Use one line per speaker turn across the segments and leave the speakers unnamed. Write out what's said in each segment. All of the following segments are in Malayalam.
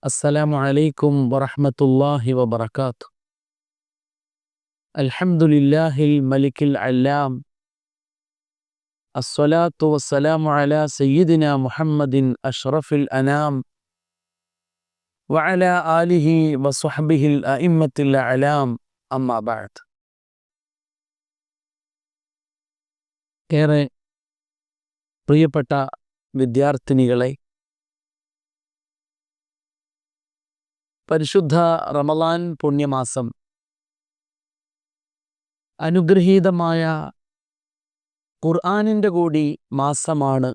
السلام عليكم ورحمة الله وبركاته. الحمد لله الملك العلام. الصلاة والسلام على سيدنا محمد أشرف الأنام وعلى آله وصحبه الأئمة الأعلام. أما بعد. ഏറെ പ്രിയപ്പെട്ട വിദ്യാർത്ഥിനികളെ, പരിശുദ്ധ റമളാൻ പുണ്യമാസം അനുഗ്രഹീതമായ ഖുർആനിൻ്റെ കൂടി മാസമാണ്.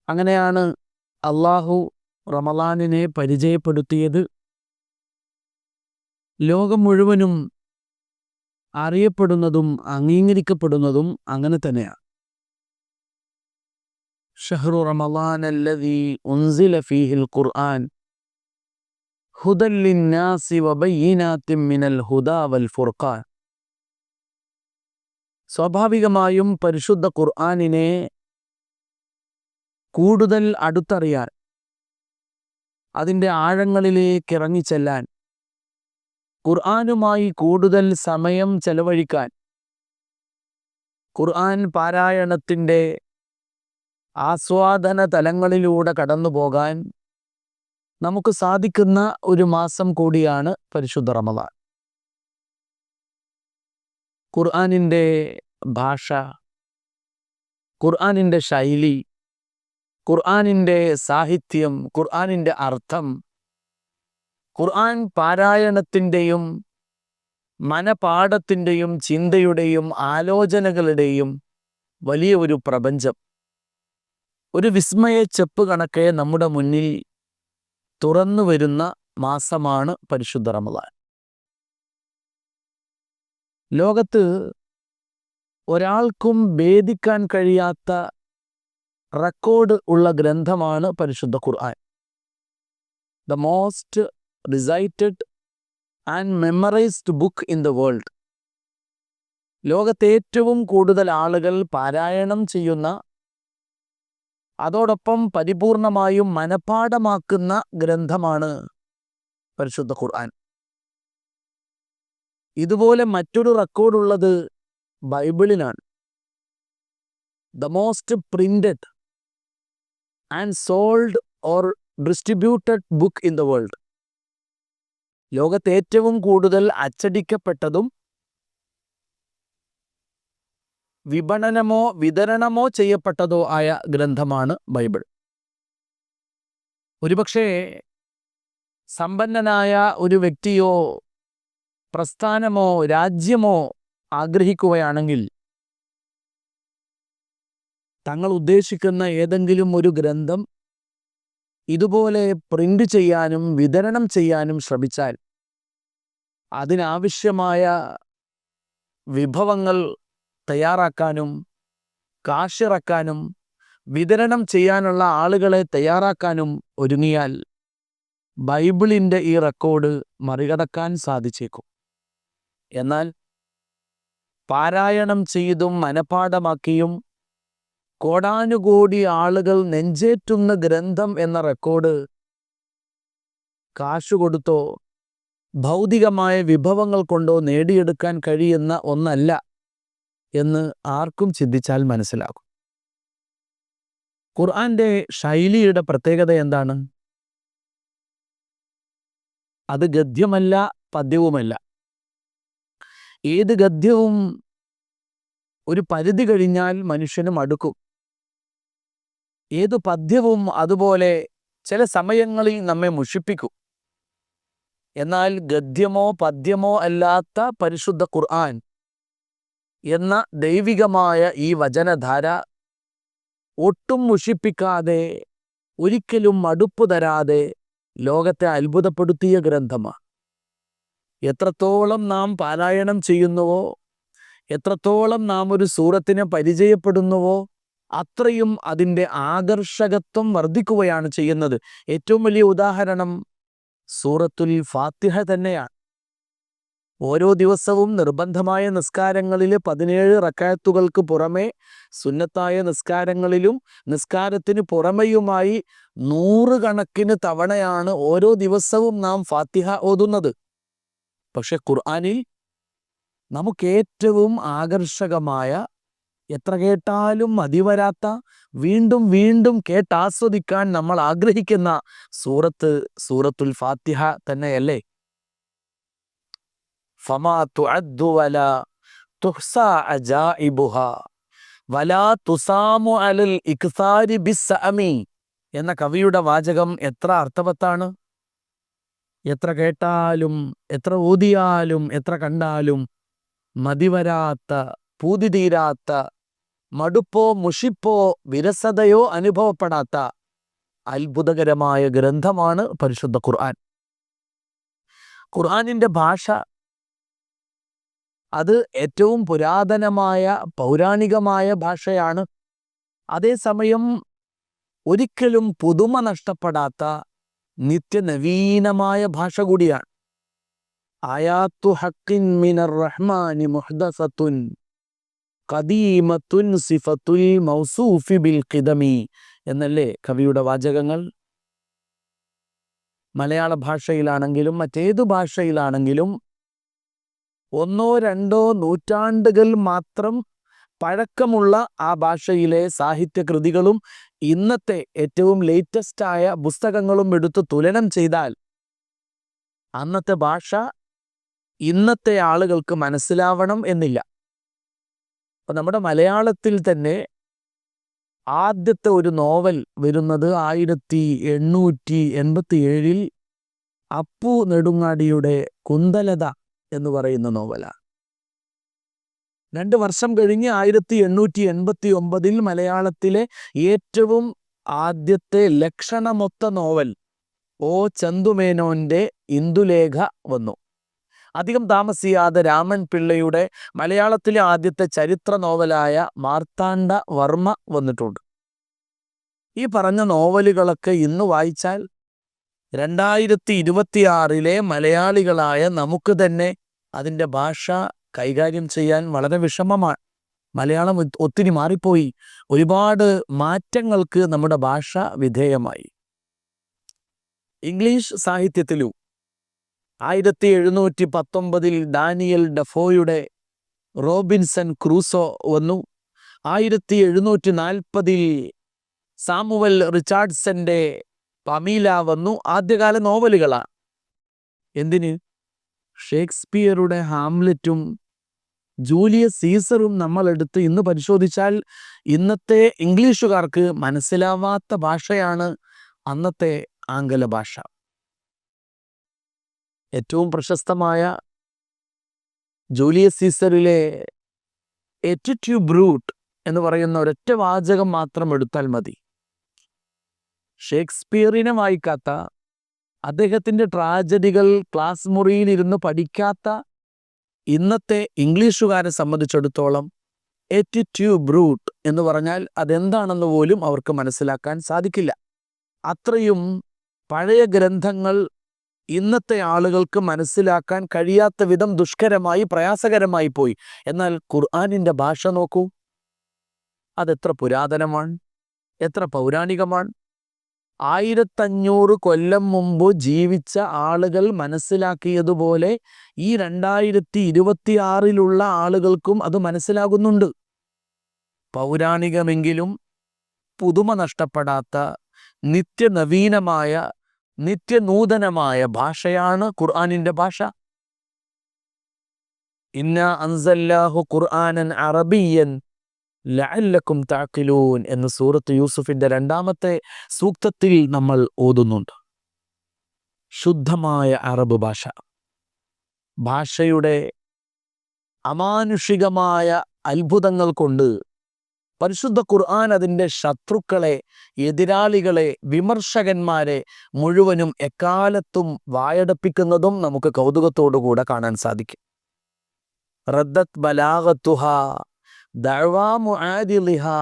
അങ്ങനെയാണ് അള്ളാഹു റമളാനിനെ പരിചയപ്പെടുത്തിയത്. ലോകം മുഴുവനും അറിയപ്പെടുന്നതും അംഗീകരിക്കപ്പെടുന്നതും അങ്ങനെ തന്നെയാണ്. ഷഹ്റു റമളാൻ അല്ലദീ ഉൻസില ഫീഹിൽ ഖുർആൻ ഹുദൻ ലിന്നാസി വബയ്യിനാത്തിൻ മിനൽ ഹുദാ വൽ ഫുർഖാൻ. സ്വാഭാവികമായും പരിശുദ്ധ ഖുർആനിനെ കൂടുതൽ അടുത്തറിയാൻ, അതിൻ്റെ ആഴങ്ങളിലേക്ക് ഇറങ്ങിച്ചെല്ലാൻ, ഖുർആനുമായി കൂടുതൽ സമയം ചെലവഴിക്കാൻ, ഖുർആൻ പാരായണത്തിൻ്റെ ആസ്വാദന തലങ്ങളിലൂടെ കടന്നു പോകാൻ നമുക്ക് സാധിക്കുന്ന ഒരു മാസം കൂടിയാണ് പരിശുദ്ധ റമളാൻ. ഖുർആനിൻ്റെ ഭാഷ, ഖുർആനിൻ്റെ ശൈലി, ഖുർആനിൻ്റെ സാഹിത്യം, ഖുർആനിൻ്റെ അർത്ഥം, ഖുർആൻ പാരായണത്തിൻ്റെയും മനപാഠത്തിൻ്റെയും ചിന്തയുടെയും ആലോചനകളുടെയും വലിയ ഒരു പ്രപഞ്ചം, ഒരു വിസ്മയ ചെപ്പ് കണക്കെ നമ്മുടെ മുന്നിൽ തുറന്നു വരുന്ന മാസമാണ് പരിശുദ്ധ റമളാൻ. ലോകത്ത് ഒരാൾക്കും ഭേദിക്കാൻ കഴിയാത്ത റെക്കോർഡ് ഉള്ള ഗ്രന്ഥമാണ് പരിശുദ്ധ Quran. The most recited and memorised book in the world. ലോകത്തെ ഏറ്റവും കൂടുതൽ ആളുകൾ പാരായണം ചെയ്യുന്ന, അതോടൊപ്പം പരിപൂർണമായും മനപാഠമാക്കുന്ന ഗ്രന്ഥമാണ് പരിശുദ്ധ ഖുർആൻ. ഇതുപോലെ മറ്റൊരു റെക്കോർഡുള്ളത് ബൈബിളിനാണ്. The most printed and sold or distributed book in the world. ലോകത്തെ ഏറ്റവും കൂടുതൽ അച്ചടിക്കപ്പെട്ടതും വിതരണമോ ചെയ്യപ്പെട്ടതോ ആയ ഗ്രന്ഥമാണ് ബൈബിൾ. ഒരുപക്ഷെ സമ്പന്നനായ ഒരു വ്യക്തിയോ പ്രസ്ഥാനമോ രാജ്യമോ ആഗ്രഹിക്കുകയാണെങ്കിൽ തങ്ങൾ ഉദ്ദേശിക്കുന്ന ഏതെങ്കിലും ഒരു ഗ്രന്ഥം ഇതുപോലെ പ്രിന്റ് ചെയ്യാനും വിതരണം ചെയ്യാനും ശ്രമിച്ചാൽ അതിനാവശ്യമായ വിഭവങ്ങൾ തയ്യാറാക്കാനും കാശിറക്കാനും വിതരണം ചെയ്യാനുള്ള ആളുകളെ തയ്യാറാക്കാനും ഒരുങ്ങിയാൽ ബൈബിളിൻ്റെ ഈ റെക്കോർഡ് മറികടക്കാൻ സാധിച്ചേക്കും. എന്നാൽ പാരായണം ചെയ്തും മനപാഠമാക്കിയും കോടാനുകോടി ആളുകൾ നെഞ്ചേറ്റുന്ന ഗ്രന്ഥം എന്ന റെക്കോർഡ് കാശുകൊടുത്തോ ഭൗതികമായ വിഭവങ്ങൾ കൊണ്ടോ നേടിയെടുക്കാൻ കഴിയുന്ന ഒന്നല്ല എന്ന് ആർക്കും ചിന്തിച്ചാൽ മനസ്സിലാകും. ഖുർആന്റെ ശൈലിയുടെ പ്രത്യേകത എന്താണ്? അത് ഗദ്യമല്ല, പദ്യവുമല്ല. ഏത് ഗദ്യവും ഒരു പരിധി കഴിഞ്ഞാൽ മനുഷ്യന് മടുക്കും. ഏതു പദ്യവും അതുപോലെ ചില സമയങ്ങളിൽ നമ്മെ മുഷിപ്പിക്കും. എന്നാൽ ഗദ്യമോ പദ്യമോ അല്ലാത്ത പരിശുദ്ധ ഖുർആൻ എന്ന ദൈവികമായ ഈ വചനധാര ഒട്ടും മുഷിപ്പിക്കാതെ, ഒരിക്കലും മടുപ്പ് തരാതെ ലോകത്തെ അത്ഭുതപ്പെടുത്തിയ ഗ്രന്ഥമാണ്. എത്രത്തോളം നാം പാരായണം ചെയ്യുന്നുവോ, എത്രത്തോളം നാം ഒരു സൂറത്തിനെ പരിചയപ്പെടുന്നുവോ, അത്രയും അതിൻ്റെ ആകർഷകത്വം വർദ്ധിക്കുകയാണ് ചെയ്യുന്നത്. ഏറ്റവും വലിയ ഉദാഹരണം സൂറത്തുൽ ഫാത്തിഹ തന്നെയാണ്. ഓരോ ദിവസവും നിർബന്ധമായ നിസ്കാരങ്ങളിൽ 17 റക്അത്തുകൾക്ക് പുറമെ സുന്നത്തായ നിസ്കാരങ്ങളിലും നിസ്കാരത്തിന് പുറമെയുമായി 100 കണക്കിന് തവണയാണ് ഓരോ ദിവസവും നാം ഫാത്തിഹ ഓതുന്നത്. പക്ഷെ ഖുർആനിൽ നമുക്ക് ഏറ്റവും ആകർഷകമായ, എത്ര കേട്ടാലും മതിവരാത്ത, വീണ്ടും വീണ്ടും കേട്ടാസ്വദിക്കാൻ നമ്മൾ ആഗ്രഹിക്കുന്ന സൂറത്തുൽ ഫാത്തിഹ തന്നെയല്ലേ? ഫമാ തുഅദ്ദു വലാ തുഹ്സാ അജാഇബുഹാ വലാ തുസാമു അലൽ ഇക്സാരി ബിസ്സഅമി എന്ന കവിയുടെ വാചകം എത്ര അർത്ഥവത്താണ്! എത്ര കേട്ടാലും, എത്ര ഓതിയാലും, എത്ര കണ്ടാലും മതിവരാത്ത, പൂതി തീരാത്ത, മടുപ്പോ മുഷിപ്പോ വിരസതയോ അനുഭവപ്പെടാത്ത അത്ഭുതകരമായ ഗ്രന്ഥമാണ് പരിശുദ്ധ ഖുർആൻ. ഖുർആനിൻ്റെ ഭാഷ അത് ഏറ്റവും പുരാതനമായ, പൗരാണികമായ ഭാഷയാണ്. അതേസമയം ഒരിക്കലും പുതുമ നഷ്ടപ്പെടാത്ത നിത്യനവീനമായ ഭാഷ കൂടിയാണ്. ആയാത്തു ഹഖിൻ മിനർ റഹ്മാനി മുഹ്ദസത്തുൻ ഖദീമത്തുൻ സിഫത്തുൽ മൗസൂഫി ബിൽ ഖിദമി എന്നല്ലേ കവിയുടെ വാചകങ്ങൾ. മലയാള ഭാഷയിലാണെങ്കിലും മറ്റേതു ഭാഷയിലാണെങ്കിലും 1-2 നൂറ്റാണ്ടുകൾ മാത്രം പഴക്കമുള്ള ആ ഭാഷയിലെ സാഹിത്യകൃതികളും ഇന്നത്തെ ഏറ്റവും ലേറ്റസ്റ്റായ പുസ്തകങ്ങളും എടുത്ത് തുലനം ചെയ്താൽ അന്നത്തെ ഭാഷ ഇന്നത്തെ ആളുകൾക്ക് മനസ്സിലാവണം എന്നില്ല. അപ്പം നമ്മുടെ മലയാളത്തിൽ തന്നെ ആദ്യത്തെ ഒരു നോവൽ വരുന്നത് 1887 അപ്പു നെടുങ്ങാടിയുടെ കുന്തലത എന്ന് പറയുന്ന നോവലാണ്. 2 വർഷം കഴിഞ്ഞ് 1889 മലയാളത്തിലെ ഏറ്റവും ആദ്യത്തെ ലക്ഷണമൊത്ത നോവൽ ഒ ചന്തുമേനോന്റെ ഇന്ദുലേഖ വന്നു. അധികം താമസിയാതെ രാമൻ പിള്ളയുടെ മലയാളത്തിലെ ആദ്യത്തെ ചരിത്ര നോവലായ മാർത്താണ്ഡ വർമ്മ വന്നിട്ടുണ്ട്. ഈ പറഞ്ഞ നോവലുകളൊക്കെ ഇന്ന് വായിച്ചാൽ 2026 മലയാളികളായ നമുക്ക് തന്നെ അതിൻ്റെ ഭാഷ കൈകാര്യം ചെയ്യാൻ വളരെ വിഷമമാണ്. മലയാളം ഒത്തിരി മാറിപ്പോയി. ഒരുപാട് മാറ്റങ്ങൾക്ക് നമ്മുടെ ഭാഷ വിധേയമായി. ഇംഗ്ലീഷ് സാഹിത്യത്തിലും 1719 ഡാനിയൽ ഡഫോയുടെ റോബിൻസൺ ക്രൂസോ വന്നു. 1740 സാമുവൽ റിച്ചാർഡ്സന്റെ പമീല വന്നു. ആദ്യകാല നോവലുകളാണ്. എന്തിന്? ഷേക്സ്പിയറുടെ ഹാംലെറ്റും ജൂലിയസ് സീസറും നമ്മളെടുത്ത് ഇന്ന് പരിശോധിച്ചാൽ ഇന്നത്തെ ഇംഗ്ലീഷുകാർക്ക് മനസ്സിലാവാത്ത ഭാഷയാണ് അന്നത്തെ ആംഗല ഭാഷ. ഏറ്റവും പ്രശസ്തമായ ജൂലിയസ് സീസറിലെ എറ്റിറ്റ്യൂ ബ്രൂട്ട് എന്ന് പറയുന്ന ഒരൊറ്റ വാചകം മാത്രം എടുത്താൽ മതി. ഷേക്സ്പിയറിനെ വായിക്കാത്ത, അദ്ദേഹത്തിൻ്റെ ട്രാജഡികൾ ക്ലാസ് മുറിയിലിരുന്ന് പഠിക്കാത്ത ഇന്നത്തെ ഇംഗ്ലീഷുകാരെ സംബന്ധിച്ചിടത്തോളം എറ്റിറ്റ്യൂ ബ്രൂട്ട് എന്ന് പറഞ്ഞാൽ അതെന്താണെന്ന് പോലും അവർക്ക് മനസ്സിലാക്കാൻ സാധിക്കില്ല. അത്രയും പഴയ ഗ്രന്ഥങ്ങൾ ഇന്നത്തെ ആളുകൾക്ക് മനസ്സിലാക്കാൻ കഴിയാത്ത വിധം ദുഷ്കരമായി, പ്രയാസകരമായി പോയി. എന്നാൽ ഖുർആനിൻ്റെ ഭാഷ നോക്കൂ, അതെത്ര പുരാതനമാണ്, എത്ര പൗരാണികമാണ്. 1500 കൊല്ലം മുമ്പ് ജീവിച്ച ആളുകൾ മനസ്സിലാക്കിയതുപോലെ ഈ 2026 ആളുകൾക്കും അത് മനസ്സിലാകുന്നുണ്ട്. പൗരാണികമെങ്കിലും പുതുമ നഷ്ടപ്പെടാത്ത നിത്യനവീനമായ, നിത്യനൂതനമായ ഭാഷയാണ് ഖുർആനിൻ്റെ ഭാഷ. ഇന്നാ അൻസൽനാഹു ഖുർആനൻ അറബിയ്യൻ ലഅല്ലക്കും തഅഖിലൂൻ എന്ന് സൂറത്ത് യൂസുഫിൻ്റെ 2-ാമത്തെ സൂക്തത്തിൽ നമ്മൾ ഓതുന്നുണ്ട്. ശുദ്ധമായ അറബ് ഭാഷ, ഭാഷയുടെ അമാനുഷികമായ അത്ഭുതങ്ങൾ കൊണ്ട് പരിശുദ്ധ ഖുർആൻ അതിൻ്റെ ശത്രുക്കളെ, എതിരാളികളെ, വിമർശകന്മാരെ മുഴുവനും എക്കാലത്തും വായടപ്പിക്കുന്നതും നമുക്ക് കൗതുകത്തോടുകൂടെ കാണാൻ സാധിക്കും. റദ്ദത് ബലാഗത്തുഹാ ദഅവാ മുആദിലിഹാ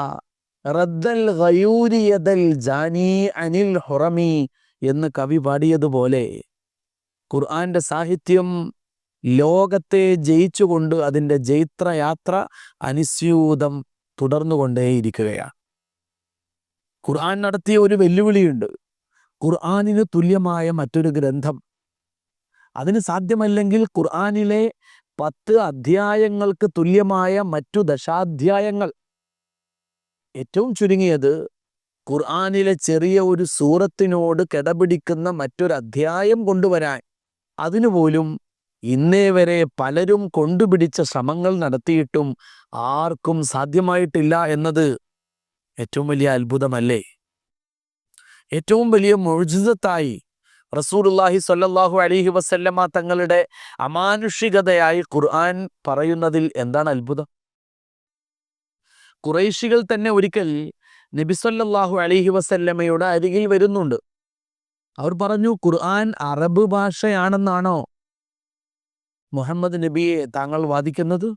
റദ്ദൽ ഗയൂരി യദൽ ജാനി അനിൽ ഹുറമി എന്ന് കവി പാടിയതുപോലെ ഖുർആന്റെ സാഹിത്യം ലോകത്തെ ജയിച്ചുകൊണ്ട് അതിൻ്റെ ജൈത്രയാത്ര അനുസ്യൂതം തുടർന്നുകൊണ്ടേയിരിക്കുകയാണ്. ഖുർആൻ നടത്തിയ ഒരു വെല്ലുവിളിയുണ്ട്. ഖുർആനിന് തുല്യമായ മറ്റൊരു ഗ്രന്ഥം, അതിന് സാധ്യമല്ലെങ്കിൽ ഖുർആനിലെ 10 അധ്യായങ്ങൾക്ക് തുല്യമായ മറ്റു ദശാധ്യായങ്ങൾ, ഏറ്റവും ചുരുങ്ങിയത് ഖുർആനിലെ ചെറിയ ഒരു സൂറത്തിനോട് കിടപിടിക്കുന്ന മറ്റൊരു അധ്യായം കൊണ്ടുവരാൻ അതിനുപോലും ഇന്നേ വരെ പലരും കൊണ്ടുപിടിച്ച ശ്രമങ്ങൾ നടത്തിയിട്ടും ആർക്കും സാധ്യമായിട്ടില്ല എന്നത് ഏറ്റവും വലിയ അത്ഭുതമല്ലേ? ഏറ്റവും വലിയ മുഅ്ജിസത്തായി റസൂലുള്ളാഹി സ്വല്ലല്ലാഹു അലൈഹി വസല്ലമ തങ്ങളുടെ അമാനുഷികതയായി ഖുർആൻ പറയുന്നതിൽ എന്താണ് അത്ഭുതം? ഖുറൈശികൾ തന്നെ ഒരിക്കൽ നബി സല്ലല്ലാഹു അലൈഹി വസല്ലമയുടെ അരികിൽ വരുന്നുണ്ട്. അവർ പറഞ്ഞു, ഖുർആൻ അറബ് ഭാഷയാണെന്നാണോ മുഹമ്മദ് നബിയെ താങ്കൾ വാദിക്കുന്നത്?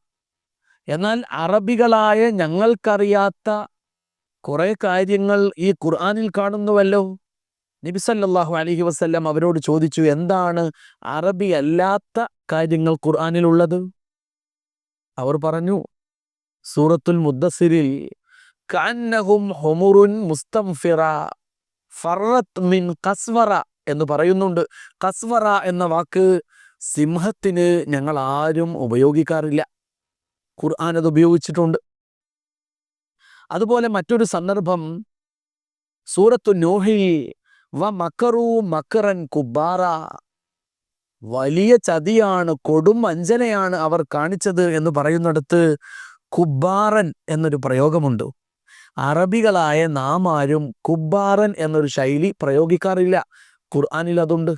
എന്നാൽ അറബികളായ ഞങ്ങൾക്കറിയാത്ത കുറെ കാര്യങ്ങൾ ഈ ഖുർആനിൽ കാണുന്നുവല്ലോ. നബി സല്ലല്ലാഹു അലൈഹി വസല്ലം അവരോട് ചോദിച്ചു, എന്താണ് അറബി അല്ലാത്ത കാര്യങ്ങൾ ഖുർആനിലുള്ളത്? അവർ പറഞ്ഞു, സൂറത്തുൽ മുദ്ദസ്സിറിൽ കഅന്നഹും ഹുമുറുൻ മുസ്തംഫിറ ഫറത് മിൻ ഖസ്വറ എന്ന് പറയുന്നുണ്ട്. ഖസ്വറ എന്ന വാക്ക് സിംഹത്തിന് ഞങ്ങൾ ആരും ഉപയോഗിക്കാറില്ല. ഖുർആൻ അത് ഉപയോഗിച്ചിട്ടുണ്ട്. അതുപോലെ മറ്റൊരു സന്ദർഭം സൂറത്തു നൂഹിൽ വ മക്കറു മക്കറൻ കുബ്ബാറ, വലിയ ചതിയാണ്, കൊടും വഞ്ചനയാണ് അവർ കാണിച്ചത് എന്ന് പറയുന്നിടത്ത് കുബ്ബാറൻ എന്നൊരു പ്രയോഗമുണ്ട്. അറബികളായ നാം ആരും കുബ്ബാറൻ എന്നൊരു ശൈലി പ്രയോഗിക്കാറില്ല. ഖുർആനിൽ അതുണ്ട്.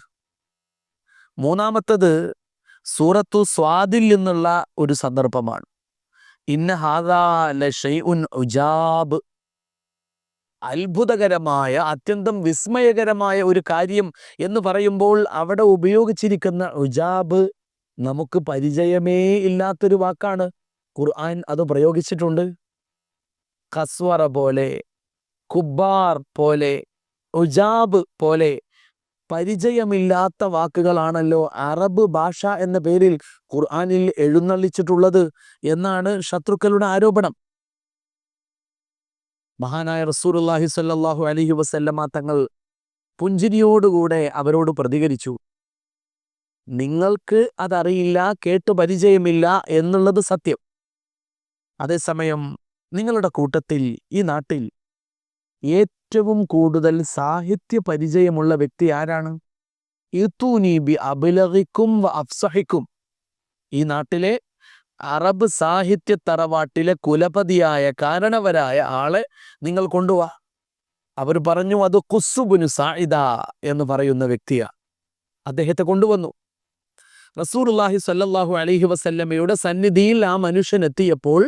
മൂന്നാമത്തത് സൂറത്തു സ്വാദിൽ നിന്നുള്ള ഒരു സന്ദർഭമാണ്. ഇന്ന ഹാദാ ലശൈഉൻ ഉജാബ്, അത്ഭുതകരമായ അത്യന്തം വിസ്മയകരമായ ഒരു കാര്യം എന്ന് പറയുമ്പോൾ അവിടെ ഉപയോഗിച്ചിരിക്കുന്ന ഉജാബ് നമുക്ക് പരിചയമേ ഇല്ലാത്തൊരു വാക്കാണ്. ഖുർആൻ അത് പ്രയോഗിച്ചിട്ടുണ്ട്. ഖസ്വറ പോലെ, കുബ്ബാർ പോലെ, ഉജാബ് പോലെ പരിചയമില്ലാത്ത വാക്കുകളാണല്ലോ അറബ് ഭാഷ എന്ന പേരിൽ ഖുർആനിൽ എഴുന്നള്ളിച്ചിട്ടുള്ളത് എന്നാണ് ശത്രുക്കളുടെ ആരോപണം. മഹാനായ റസൂലുള്ളാഹി സ്വല്ലല്ലാഹു അലൈഹി വസല്ലമ തങ്ങൾ പുഞ്ചിരിയോടുകൂടെ അവരോട് പ്രതികരിച്ചു, നിങ്ങൾക്ക് അതറിയില്ല, കേട്ടു പരിചയമില്ല എന്നുള്ളത് സത്യം. അതേസമയം നിങ്ങളുടെ കൂട്ടത്തിൽ ഈ നാട്ടിൽ ഏറ്റവും കൂടുതൽ സാഹിത്യ പരിചയമുള്ള വ്യക്തി ആരാണ്? ഇതൂനി ബി അബ്ലഗിക്കും വ അഫ്സഹിക്കും, ഈ നാട്ടിലെ അറബ് സാഹിത്യ തറവാട്ടിലെ കുലപതിയായ കാരണവരായ ആളെ നിങ്ങൾ കൊണ്ടുവാ. അവർ പറഞ്ഞു, അത് ഖുസ്ബുനു സാഇദ എന്ന് പറയുന്ന വ്യക്തിയാ. അദ്ദേഹത്തെ കൊണ്ടുവന്നു. റസൂലുള്ളാഹി സ്വല്ലല്ലാഹു അലൈഹി വസല്ലമയുടെ സന്നിധിയിൽ ആ മനുഷ്യൻ എത്തിയപ്പോൾ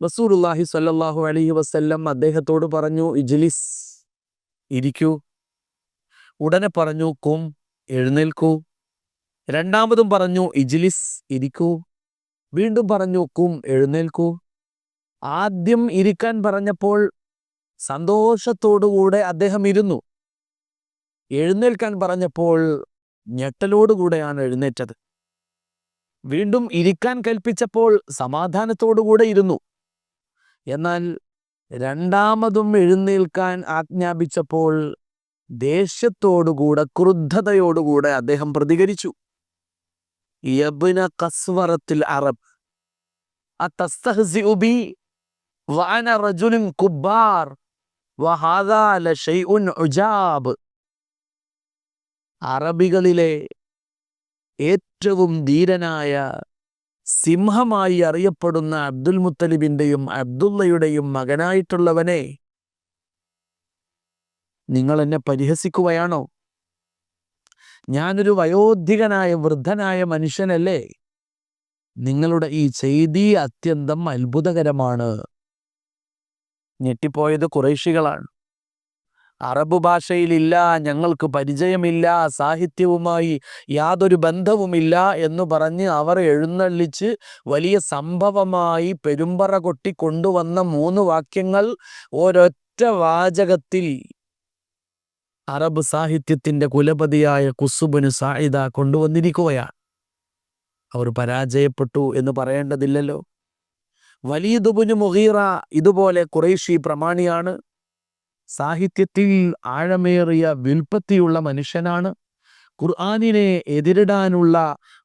റസൂലുള്ളാഹി സ്വല്ലല്ലാഹു അലൈഹി വസല്ലം അദ്ദേഹത്തോട് പറഞ്ഞു, ഇജ്ലിസ്, ഇരിക്കൂ. ഉടനെ പറഞ്ഞു, കും, എഴുന്നേൽക്കൂ. രണ്ടാമതും പറഞ്ഞു, ഇജ്ലിസ്, ഇരിക്കൂ. വീണ്ടും പറഞ്ഞു, കും, എഴുന്നേൽക്കൂ. ആദ്യം ഇരിക്കാൻ പറഞ്ഞപ്പോൾ സന്തോഷത്തോടുകൂടെ അദ്ദേഹം ഇരുന്നു. എഴുന്നേൽക്കാൻ പറഞ്ഞപ്പോൾ ഞെട്ടലോടുകൂടെയാണ് എഴുന്നേറ്റത്. വീണ്ടും ഇരിക്കാൻ കൽപ്പിച്ചപ്പോൾ സമാധാനത്തോടുകൂടെ ഇരുന്നു. എന്നാൽ രണ്ടാമതും എഴുന്നേൽക്കാൻ ആജ്ഞാപിച്ചപ്പോൾ ദേഷ്യത്തോടുകൂടെ, ക്രുദ്ധതയോടുകൂടെ അദ്ദേഹം പ്രതികരിച്ചു. യബ്ന ഖസ്വറത്തിൽ അറബ് അതസ്തഹ്സിഉ ബി വഅന റജുലുൻ കുബ്ബാർ വഹാദാ ലശൈഉൻ ഉജാബ്. അറബികളിലെ ഏറ്റവും ധീരനായ സിംഹമായി അറിയപ്പെടുന്ന അബ്ദുൽ മുത്തലിബിന്റെയും അബ്ദുള്ളയുടെയും മകനായിട്ടുള്ളവനെ, നിങ്ങൾ എന്നെ പരിഹസിക്കുകയാണോ? ഞാനൊരു വയോധികനായ വൃദ്ധനായ മനുഷ്യനല്ലേ? നിങ്ങളുടെ ഈ ചെയ്തി അത്യന്തം അത്ഭുതകരമാണ്. ഞെട്ടിപ്പോയത് ഖുറൈശികളാണ്. അറബ് ഭാഷയിലില്ല, ഞങ്ങൾക്ക് പരിചയമില്ല, സാഹിത്യവുമായി യാതൊരു ബന്ധവുമില്ല എന്ന് പറഞ്ഞ് അവർ എഴുന്നള്ളിച്ച് വലിയ സംഭവമായി പെരുമ്പറ കൊട്ടി കൊണ്ടുവന്ന 3 വാക്യങ്ങൾ ഒരൊറ്റ വാചകത്തിൽ അറബ് സാഹിത്യത്തിന്റെ കുലപതിയായ ഖുസ്ബുനു സാഇദ കൊണ്ടുവന്നിരിക്കുകയാണ്. അവർ പരാജയപ്പെട്ടു എന്ന് പറയേണ്ടതില്ലല്ലോ. വലീദ് ഇബ്നു മുഗീറ ഇതുപോലെ ഖുറൈശി പ്രമാണിയാണ്. സാഹിത്യത്തിൽ ആഴമേറിയ വ്യുൽപ്പത്തിയുള്ള മനുഷ്യനാണ്. ഖുർആനിനെ എതിരിടാനുള്ള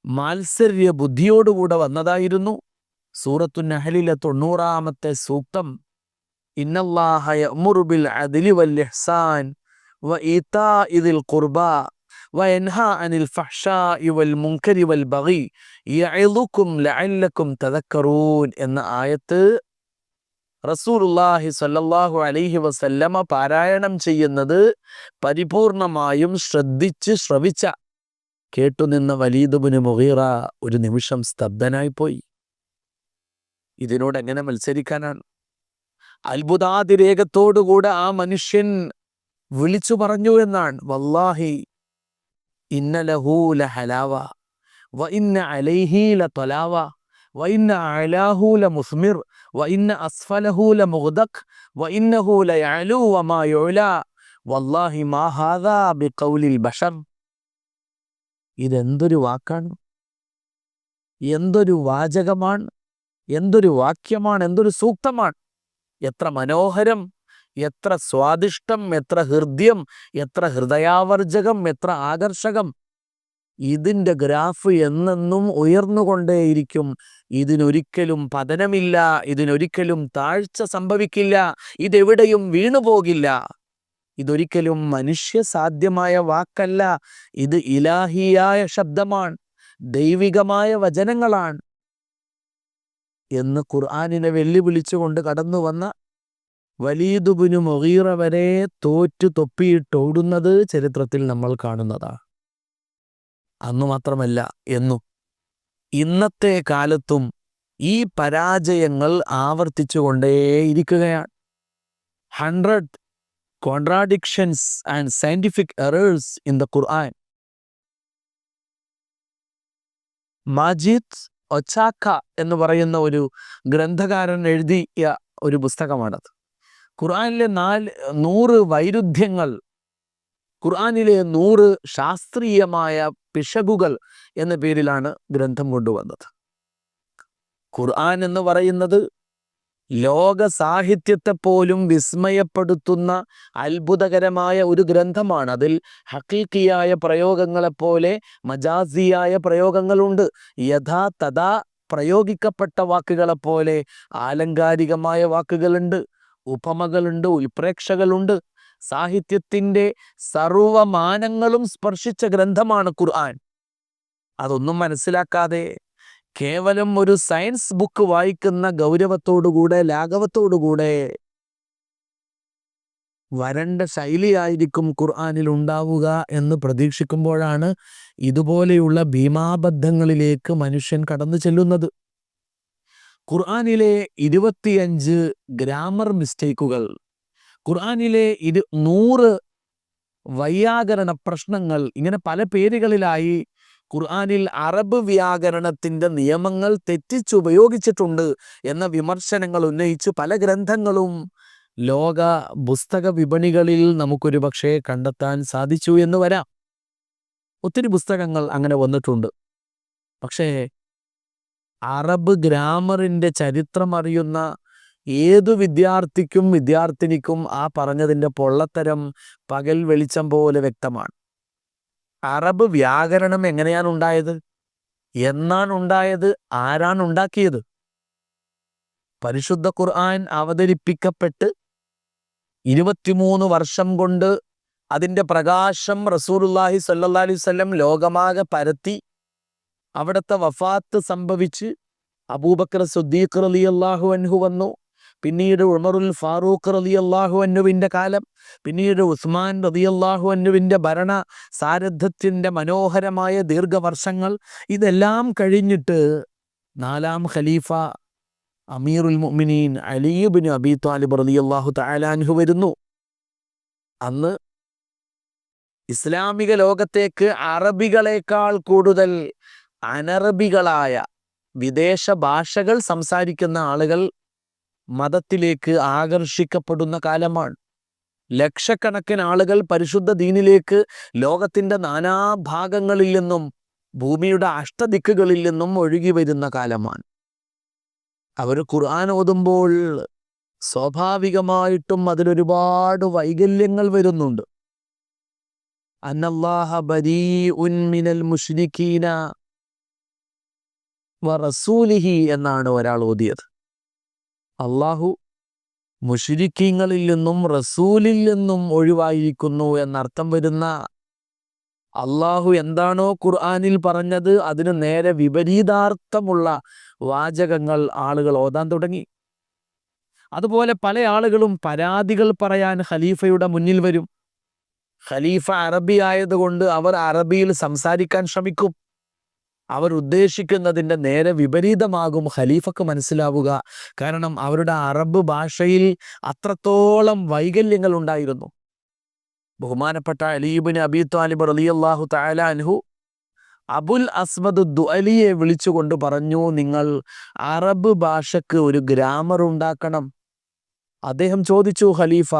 മാത്സര്യ ബുദ്ധിയോടുകൂടെ വന്നതായിരുന്നു. സൂറത്തു നഹ്ലിലെ 90-ാമത്തെ സൂക്തം, ഇന്നല്ലാഹ യഅ്മുറു ബിൽ അദ്ലി വൽ ഇഹ്സാൻ വ ഈതാഇ ദിൽ ഖുർബാ വയൻഹാ അനിൽ ഫഹ്ശാഇ വൽ മുൻകരി വൽ ബഗി യഇദുകും ലഅല്ലകും തദക്കറൂൻ എന്ന ആയത്ത് റസൂലുള്ളാഹി സ്വല്ലല്ലാഹു അലൈഹി വസല്ലമ പാരായണം ചെയ്യുന്നത് പരിപൂർണമായും ശ്രവിച്ച കേട്ടുനിന്ന വലീദ് ഇബ്നു മുഗീറ ഒരു നിമിഷം സ്തബ്ധനായിപ്പോയി. ഇതിനോട് എങ്ങനെ മത്സരിക്കാനാണ്? അത്ഭുതാതിരേകത്തോടുകൂടെ ആ മനുഷ്യൻ വിളിച്ചു പറഞ്ഞു എന്നാണ്, വല്ലാഹി ഇന്ന ലഹു ലഹലാവ വ ഇന്ന അലൈഹി ലതലാവ വ ഇന്ന അലാഹു ലമുസ്മിർ വ ഇന്ന അസ്ഫലഹു ലമുഗ്ദഖ് വ ഇന്നഹു ലയഅലു വമാ യുഅലാ വല്ലാഹി മാ ഹാദാ ബിഖൗലിൽ ബശർ. ഇതെന്തൊരു വാക്കാണ്, എന്തൊരു വാചകമാണ്, എന്തൊരു വാക്യമാണ്, എന്തൊരു സൂക്തമാണ്! എത്ര മനോഹരം, എത്ര സ്വാദിഷ്ടം, എത്ര ഹൃദ്യം, എത്ര ഹൃദയാവർജകം, എത്ര ആകർഷകം! ഇതിൻ്റെ ഗ്രാഫ് എന്നെന്നും ഉയർന്നുകൊണ്ടേയിരിക്കും. ഇതിനൊരിക്കലും പതനമില്ല, ഇതിനൊരിക്കലും താഴ്ച സംഭവിക്കില്ല, ഇതെവിടെയും വീണുപോകില്ല. ഇതൊരിക്കലും മനുഷ്യസാധ്യമായ വാക്കല്ല, ഇത് ഇലാഹിയായ ശബ്ദമാണ്, ദൈവികമായ വചനങ്ങളാണ് എന്ന് ഖുർആനിനെ വെല്ലുവിളിച്ചുകൊണ്ട് കടന്നു വന്ന വലീദ് ഇബ്നു മുഗീറ വരെ തോറ്റു തൊപ്പിയിട്ടോടുന്നത് ചരിത്രത്തിൽ നമ്മൾ കാണുന്നതാണ്. അന്നു മാത്രമല്ല, എന്നും ഇന്നത്തെ കാലത്തും ഈ പരാജയങ്ങൾ ആവർത്തിച്ചുകൊണ്ടേയിരിക്കുകയാണ്. 100 contradictions and scientific errors in the Quran. Majid ഒച്ചാക്ക എന്ന് പറയുന്ന ഒരു ഗ്രന്ഥകാരൻ എഴുതിയ ഒരു പുസ്തകമാണത്. ഖുർആനിലെ 100 വൈരുദ്ധ്യങ്ങൾ, ഖുർആനിലെ 100 ശാസ്ത്രീയമായ പിശകുകൾ എന്ന പേരിലാണ് ഗ്രന്ഥം കൊണ്ടുവന്നത്. ഖുർആൻ എന്ന് പറയുന്നത് ലോക സാഹിത്യത്തെ പോലും വിസ്മയപ്പെടുത്തുന്ന അത്ഭുതകരമായ ഒരു ഗ്രന്ഥമാണ്. അതിൽ ഹഖീഖിയായ പ്രയോഗങ്ങളെപ്പോലെ മജാസിയായ പ്രയോഗങ്ങളുണ്ട്, യഥാ തഥാ പ്രയോഗിക്കപ്പെട്ട വാക്കുകളെപ്പോലെ ആലങ്കാരികമായ വാക്കുകളുണ്ട്, ഉപമകളുണ്ട്, ഉൽപ്രേക്ഷകളുണ്ട്. സാഹിത്യത്തിൻ്റെ സർവമാനങ്ങളും സ്പർശിച്ച ഗ്രന്ഥമാണ് ഖുർആൻ. അതൊന്നും മനസ്സിലാക്കാതെ കേവലം ഒരു സയൻസ് ബുക്ക് വായിക്കുന്ന ഗൗരവത്തോടുകൂടെ, ലാഘവത്തോടുകൂടെ വരണ്ട ശൈലിയായിരിക്കും ഖുർആനിൽ ഉണ്ടാവുക എന്ന് പ്രതീക്ഷിക്കുമ്പോഴാണ് ഇതുപോലെയുള്ള ഭീമാബദ്ധങ്ങളിലേക്ക് മനുഷ്യൻ കടന്നു ചെല്ലുന്നത്. ഖുർആനിലെ 25 ഗ്രാമർ മിസ്റ്റേക്കുകൾ, ഖുർആനിലെ 100 വൈയാകരണ പ്രശ്നങ്ങൾ, ഇങ്ങനെ പല പേരുകളിലായി ഖുർആനിൽ അറബ് വ്യാകരണത്തിൻ്റെ നിയമങ്ങൾ തെറ്റിച്ചുപയോഗിച്ചിട്ടുണ്ട് എന്ന വിമർശനങ്ങൾ ഉന്നയിച്ച് പല ഗ്രന്ഥങ്ങളും ലോക പുസ്തക വിപണികളിൽ നമുക്കൊരു പക്ഷേ കണ്ടെത്താൻ സാധിച്ചു എന്ന് വരാം. ഒത്തിരി പുസ്തകങ്ങൾ അങ്ങനെ വന്നിട്ടുണ്ട്. പക്ഷേ അറബ് ഗ്രാമറിൻ്റെ ചരിത്രം അറിയുന്ന ഏതു വിദ്യാർത്ഥിക്കും വിദ്യാർത്ഥിനിക്കും ആ പറഞ്ഞതിൻ്റെ പൊള്ളത്തരം പകൽ വെളിച്ചം പോലെ വ്യക്തമാണ്. അറബ് വ്യാകരണം എങ്ങനെയാണ് ഉണ്ടായത്, എന്നാണ് ഉണ്ടായത്, ആരാണ് ഉണ്ടാക്കിയത്? പരിശുദ്ധ ഖുർആൻ അവതരിപ്പിക്കപ്പെട്ട് 23 വർഷം കൊണ്ട് അതിൻ്റെ പ്രകാശം റസൂലുള്ളാഹി സ്വല്ലല്ലാഹി അലൈഹി വസല്ലം ലോകമാകെ പരത്തി. അവിടുത്തെ വഫാത്ത് സംഭവിച്ച് അബൂബക്കർ സിദ്ദീഖ് റളിയല്ലാഹു അൻഹു വന്നു. പിന്നീട് ഉമറുൽ ഫാറൂഖ് റളിയല്ലാഹു അൻഹുവിൻ്റെ കാലം, പിന്നീട് ഉസ്മാൻ റളിയല്ലാഹു അൻഹുവിൻ്റെ ഭരണ സാരഥ്യത്തിൻ്റെ മനോഹരമായ ദീർഘവർഷങ്ങൾ. ഇതെല്ലാം കഴിഞ്ഞിട്ട് 4ാം ഖലീഫ അമീറുൽ മുഅ്മിനീൻ അലി ഇബ്നു അബീ ത്വാലിബ് റളിയല്ലാഹു തആല അൻഹു വരുന്നു. അന്ന് ഇസ്ലാമിക ലോകത്തേക്ക് അറബികളെക്കാൾ കൂടുതൽ അനറബികളായ വിദേശ ഭാഷകൾ സംസാരിക്കുന്ന ആളുകൾ മതത്തിലേക്ക് ആകർഷിക്കപ്പെടുന്ന കാലമാണ്. ലക്ഷക്കണക്കിന് ആളുകൾ പരിശുദ്ധ ദീനിലേക്ക് ലോകത്തിൻ്റെ നാനാഭാഗങ്ങളിൽ നിന്നും ഭൂമിയുടെ അഷ്ടദിക്കുകളിൽ നിന്നും ഒഴുകി വരുന്ന കാലമാണ്. അവർ ഖുർആൻ ഓതുമ്പോൾ സ്വാഭാവികമായിട്ടും അതിലൊരുപാട് വൈകല്യങ്ങൾ വരുന്നുണ്ട്. അന്നല്ലാഹ ബരീഉൻ മിനൽ മുശ്രിക്കീന വറസൂലിഹി എന്നാണ് ഒരാൾ ഓതിയത്. അള്ളാഹു മുശ്രിക്കീങ്ങളിൽ നിന്നും റസൂലിൽ നിന്നും ഒഴിവായിരിക്കുന്നു എന്നർത്ഥം വരുന്ന, അള്ളാഹു എന്താണോ ഖുർആനിൽ പറഞ്ഞത് അതിന് നേരെ വിപരീതാർത്ഥമുള്ള വാചകങ്ങൾ ആളുകൾ ഓതാൻ തുടങ്ങി. അതുപോലെ പല ആളുകളും പരാതികൾ പറയാൻ ഖലീഫയുടെ മുന്നിൽ വരും. ഖലീഫ അറബി ആയതുകൊണ്ട് അവർ അറബിയിൽ സംസാരിക്കാൻ ശ്രമിക്കും. അവർ ഉദ്ദേശിക്കുന്നതിൻ്റെ നേരെ വിപരീതമാകും ഖലീഫക്ക് മനസ്സിലാവുക. കാരണം അവരുടെ അറബ് ഭാഷയിൽ അത്രത്തോളം വൈകല്യങ്ങൾ ഉണ്ടായിരുന്നു. ബഹുമാനപ്പെട്ട അലി ഇബ്നു അബീ ത്വാലിബ് റളിയല്ലാഹു തആല അൻഹു അബുൽ അസ്വദ് ദുഅലിയെ വിളിച്ചുകൊണ്ട് പറഞ്ഞു, നിങ്ങൾ അറബ് ഭാഷക്ക് ഒരു ഗ്രാമർ ഉണ്ടാക്കണം. അദ്ദേഹം ചോദിച്ചു, ഖലീഫ,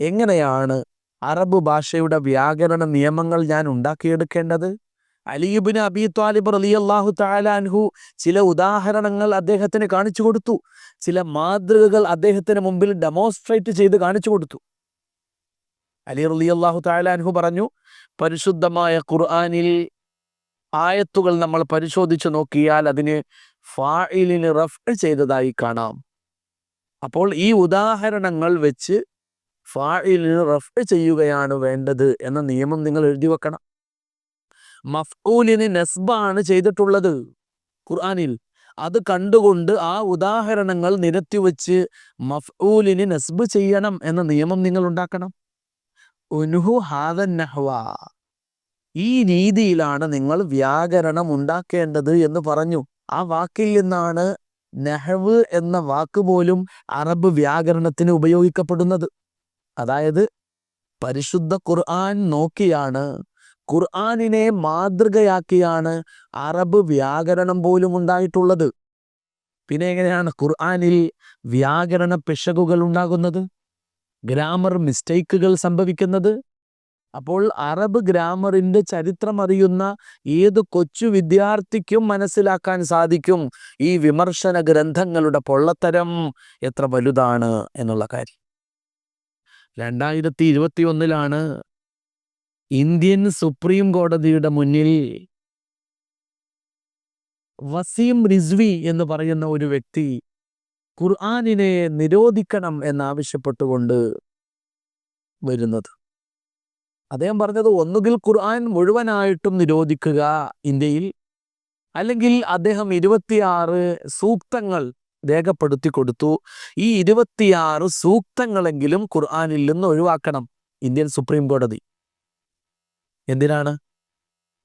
എങ്ങനെയാണ് അറബ് ഭാഷയുടെ വ്യാകരണ നിയമങ്ങൾ ഞാൻ ഉണ്ടാക്കിയെടുക്കേണ്ടത്? അലി ഇബ്നു അബീ ത്വാലിബ് റളിയല്ലാഹു തആല അൻഹു ചില ഉദാഹരണങ്ങൾ അദ്ദേഹത്തിന് കാണിച്ചു കൊടുത്തു. ചില മാതൃകകൾ അദ്ദേഹത്തിന് മുമ്പിൽ ഡെമോൺസ്ട്രേറ്റ് ചെയ്ത് കാണിച്ചു കൊടുത്തു. അലി റളിയല്ലാഹു തആല അൻഹു പറഞ്ഞു, പരിശുദ്ധമായ ഖുർആനിൽ ആയത്തുകൾ നമ്മൾ പരിശോധിച്ചു നോക്കിയാൽ അതിന് ഫാഇലിന് റഫ്അ് ചെയ്തതായി കാണാം. അപ്പോൾ ഈ ഉദാഹരണങ്ങൾ വെച്ച് ഫാഇലിന് റഫ്അ് ചെയ്യുകയാണ് വേണ്ടത് എന്ന നിയമം നിങ്ങൾ എഴുതി വെക്കണം. മഫ്ഊലിന് നസ്ബാണ് ചെയ്തിട്ടുള്ളത് ഖുർആനിൽ. അത് കണ്ടുകൊണ്ട് ആ ഉദാഹരണങ്ങൾ നിരത്തിവെച്ച് മഫ്ഊലിന് നസ്ബ് ചെയ്യണം എന്ന നിയമം നിങ്ങൾ ഉണ്ടാക്കണം. ഉൻഹു ഹാദൻ നഹ്വ, ഈ രീതിയിലാണ് നിങ്ങൾ വ്യാകരണം ഉണ്ടാക്കേണ്ടത് എന്ന് പറഞ്ഞു. ആ വാക്കിൽ നിന്നാണ് നഹ്വ് എന്ന വാക്ക് പോലും അറബ് വ്യാകരണത്തിന് ഉപയോഗിക്കപ്പെടുന്നത്. അതായത് പരിശുദ്ധ ഖുർആൻ നോക്കിയാണ്, ഖുർആനിനെ മാതൃകയാക്കിയാണ് അറബ് വ്യാകരണം പോലും ഉണ്ടായിട്ടുള്ളത്. പിന്നെ എങ്ങനെയാണ് ഖുർആനിൽ വ്യാകരണ പിശകുകൾ ഉണ്ടാകുന്നത്, ഗ്രാമർ മിസ്റ്റേക്കുകൾ സംഭവിക്കുന്നത്? അപ്പോൾ അറബ് ഗ്രാമറിൻ്റെ ചരിത്രം അറിയുന്ന ഏത് കൊച്ചു വിദ്യാർത്ഥിക്കും മനസ്സിലാക്കാൻ സാധിക്കും ഈ വിമർശന ഗ്രന്ഥങ്ങളുടെ പൊള്ളത്തരം എത്ര വലുതാണ് എന്നുള്ള കാര്യം. 2021 ഇന്ത്യൻ സുപ്രീം കോടതിയുടെ മുന്നിൽ വസീം റിസ്വി എന്ന് പറയുന്ന ഒരു വ്യക്തി ഖുർആനിനെ നിരോധിക്കണം എന്നാവശ്യപ്പെട്ടുകൊണ്ട് വരുന്നത്. അദ്ദേഹം പറഞ്ഞത് ഒന്നുകിൽ ഖുർആൻ മുഴുവനായിട്ടും നിരോധിക്കുക ഇന്ത്യയിൽ, അല്ലെങ്കിൽ അദ്ദേഹം 26 സൂക്തങ്ങൾ രേഖപ്പെടുത്തി കൊടുത്തു. ഈ 26 സൂക്തങ്ങളെങ്കിലും ഖുർആനിൽ നിന്ന് ഒഴിവാക്കണം ഇന്ത്യൻ സുപ്രീം കോടതി. എന്തിനാണ്?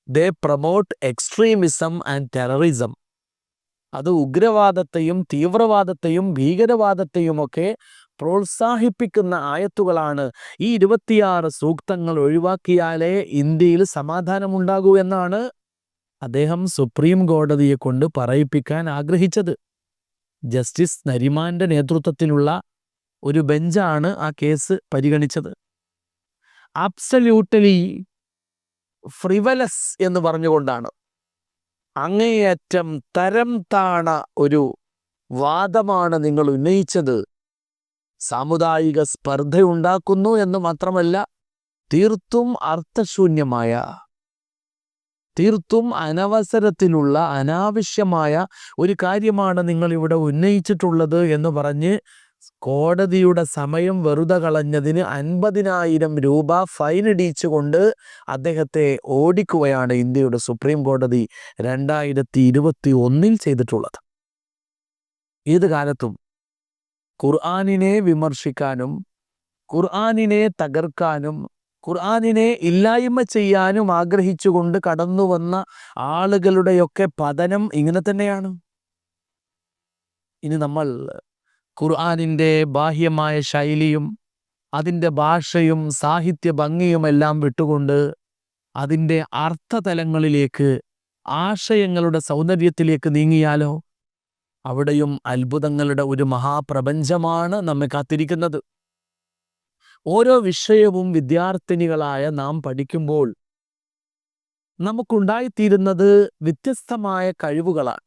ദേ പ്രൊമോട്ട് എക്സ്ട്രീമിസം ആൻഡ് ടെററിസം. അത് ഉഗ്രവാദത്തെയും തീവ്രവാദത്തെയും ഭീകരവാദത്തെയുമൊക്കെ പ്രോത്സാഹിപ്പിക്കുന്ന ആയത്തുകളാണ്. ഈ 26 സൂക്തങ്ങൾ ഒഴിവാക്കിയാലേ ഇന്ത്യയിൽ സമാധാനമുണ്ടാകൂ എന്നാണ് അദ്ദേഹം സുപ്രീം കോടതിയെ കൊണ്ട് പറയിപ്പിക്കാൻ ആഗ്രഹിച്ചത്. ജസ്റ്റിസ് നരിമാന്റെ നേതൃത്വത്തിലുള്ള ഒരു ബെഞ്ചാണ് ആ കേസ് പരിഗണിച്ചത്. അബ്സല്യൂട്ടലി ഫ്രിവലസ് എന്ന് പറഞ്ഞുകൊണ്ടാണ്, അങ്ങേയറ്റം തരം താണ ഒരു വാദമാണ് നിങ്ങൾ ഉന്നയിച്ചത്. സാമുദായിക സ്പർദ്ധയുണ്ടാക്കുന്നു എന്ന് മാത്രമല്ല, തീർത്തും അർത്ഥശൂന്യമായ, തീർത്തും അനവസരത്തിലുള്ള അനാവശ്യമായ ഒരു കാര്യമാണ് നിങ്ങൾ ഇവിടെ ഉന്നയിച്ചിട്ടുള്ളത് എന്ന് പറഞ്ഞ് കോടതിയുടെ സമയം വെറുതെ കളഞ്ഞതിന് 50,000 രൂപ ഫൈൻ ഇടിച്ചുകൊണ്ട് അദ്ദേഹത്തെ ഓടിക്കുകയാണ് ഇന്ത്യയുടെ സുപ്രീം കോടതി 2021 ചെയ്തിട്ടുള്ളത്. ഏത് കാലത്തും ഖുർആനിനെ വിമർശിക്കാനും ഖുർആനിനെ തകർക്കാനും ഖുർആനിനെ ഇല്ലായ്മ ചെയ്യാനും ആഗ്രഹിച്ചുകൊണ്ട് കടന്നു വന്ന ആളുകളുടെയൊക്കെ പതനം ഇങ്ങനെ തന്നെയാണ്. ഇനി നമ്മൾ ഖുർആനിൻ്റെ ബാഹ്യമായ ശൈലിയും അതിൻ്റെ ഭാഷയും സാഹിത്യ ഭംഗിയുമെല്ലാം വിട്ടുകൊണ്ട് അതിൻ്റെ അർത്ഥതലങ്ങളിലേക്ക്, ആശയങ്ങളുടെ സൗന്ദര്യത്തിലേക്ക് നീങ്ങിയാലോ? അവിടെയും അത്ഭുതങ്ങളുടെ ഒരു മഹാപ്രപഞ്ചമാണ് നമ്മെ കാത്തിരിക്കുന്നത്. ഓരോ വിഷയവും വിദ്യാർത്ഥിനികളായ നാം പഠിക്കുമ്പോൾ നമുക്കുണ്ടായിത്തീരുന്നത് വ്യത്യസ്തമായ കഴിവുകളാണ്.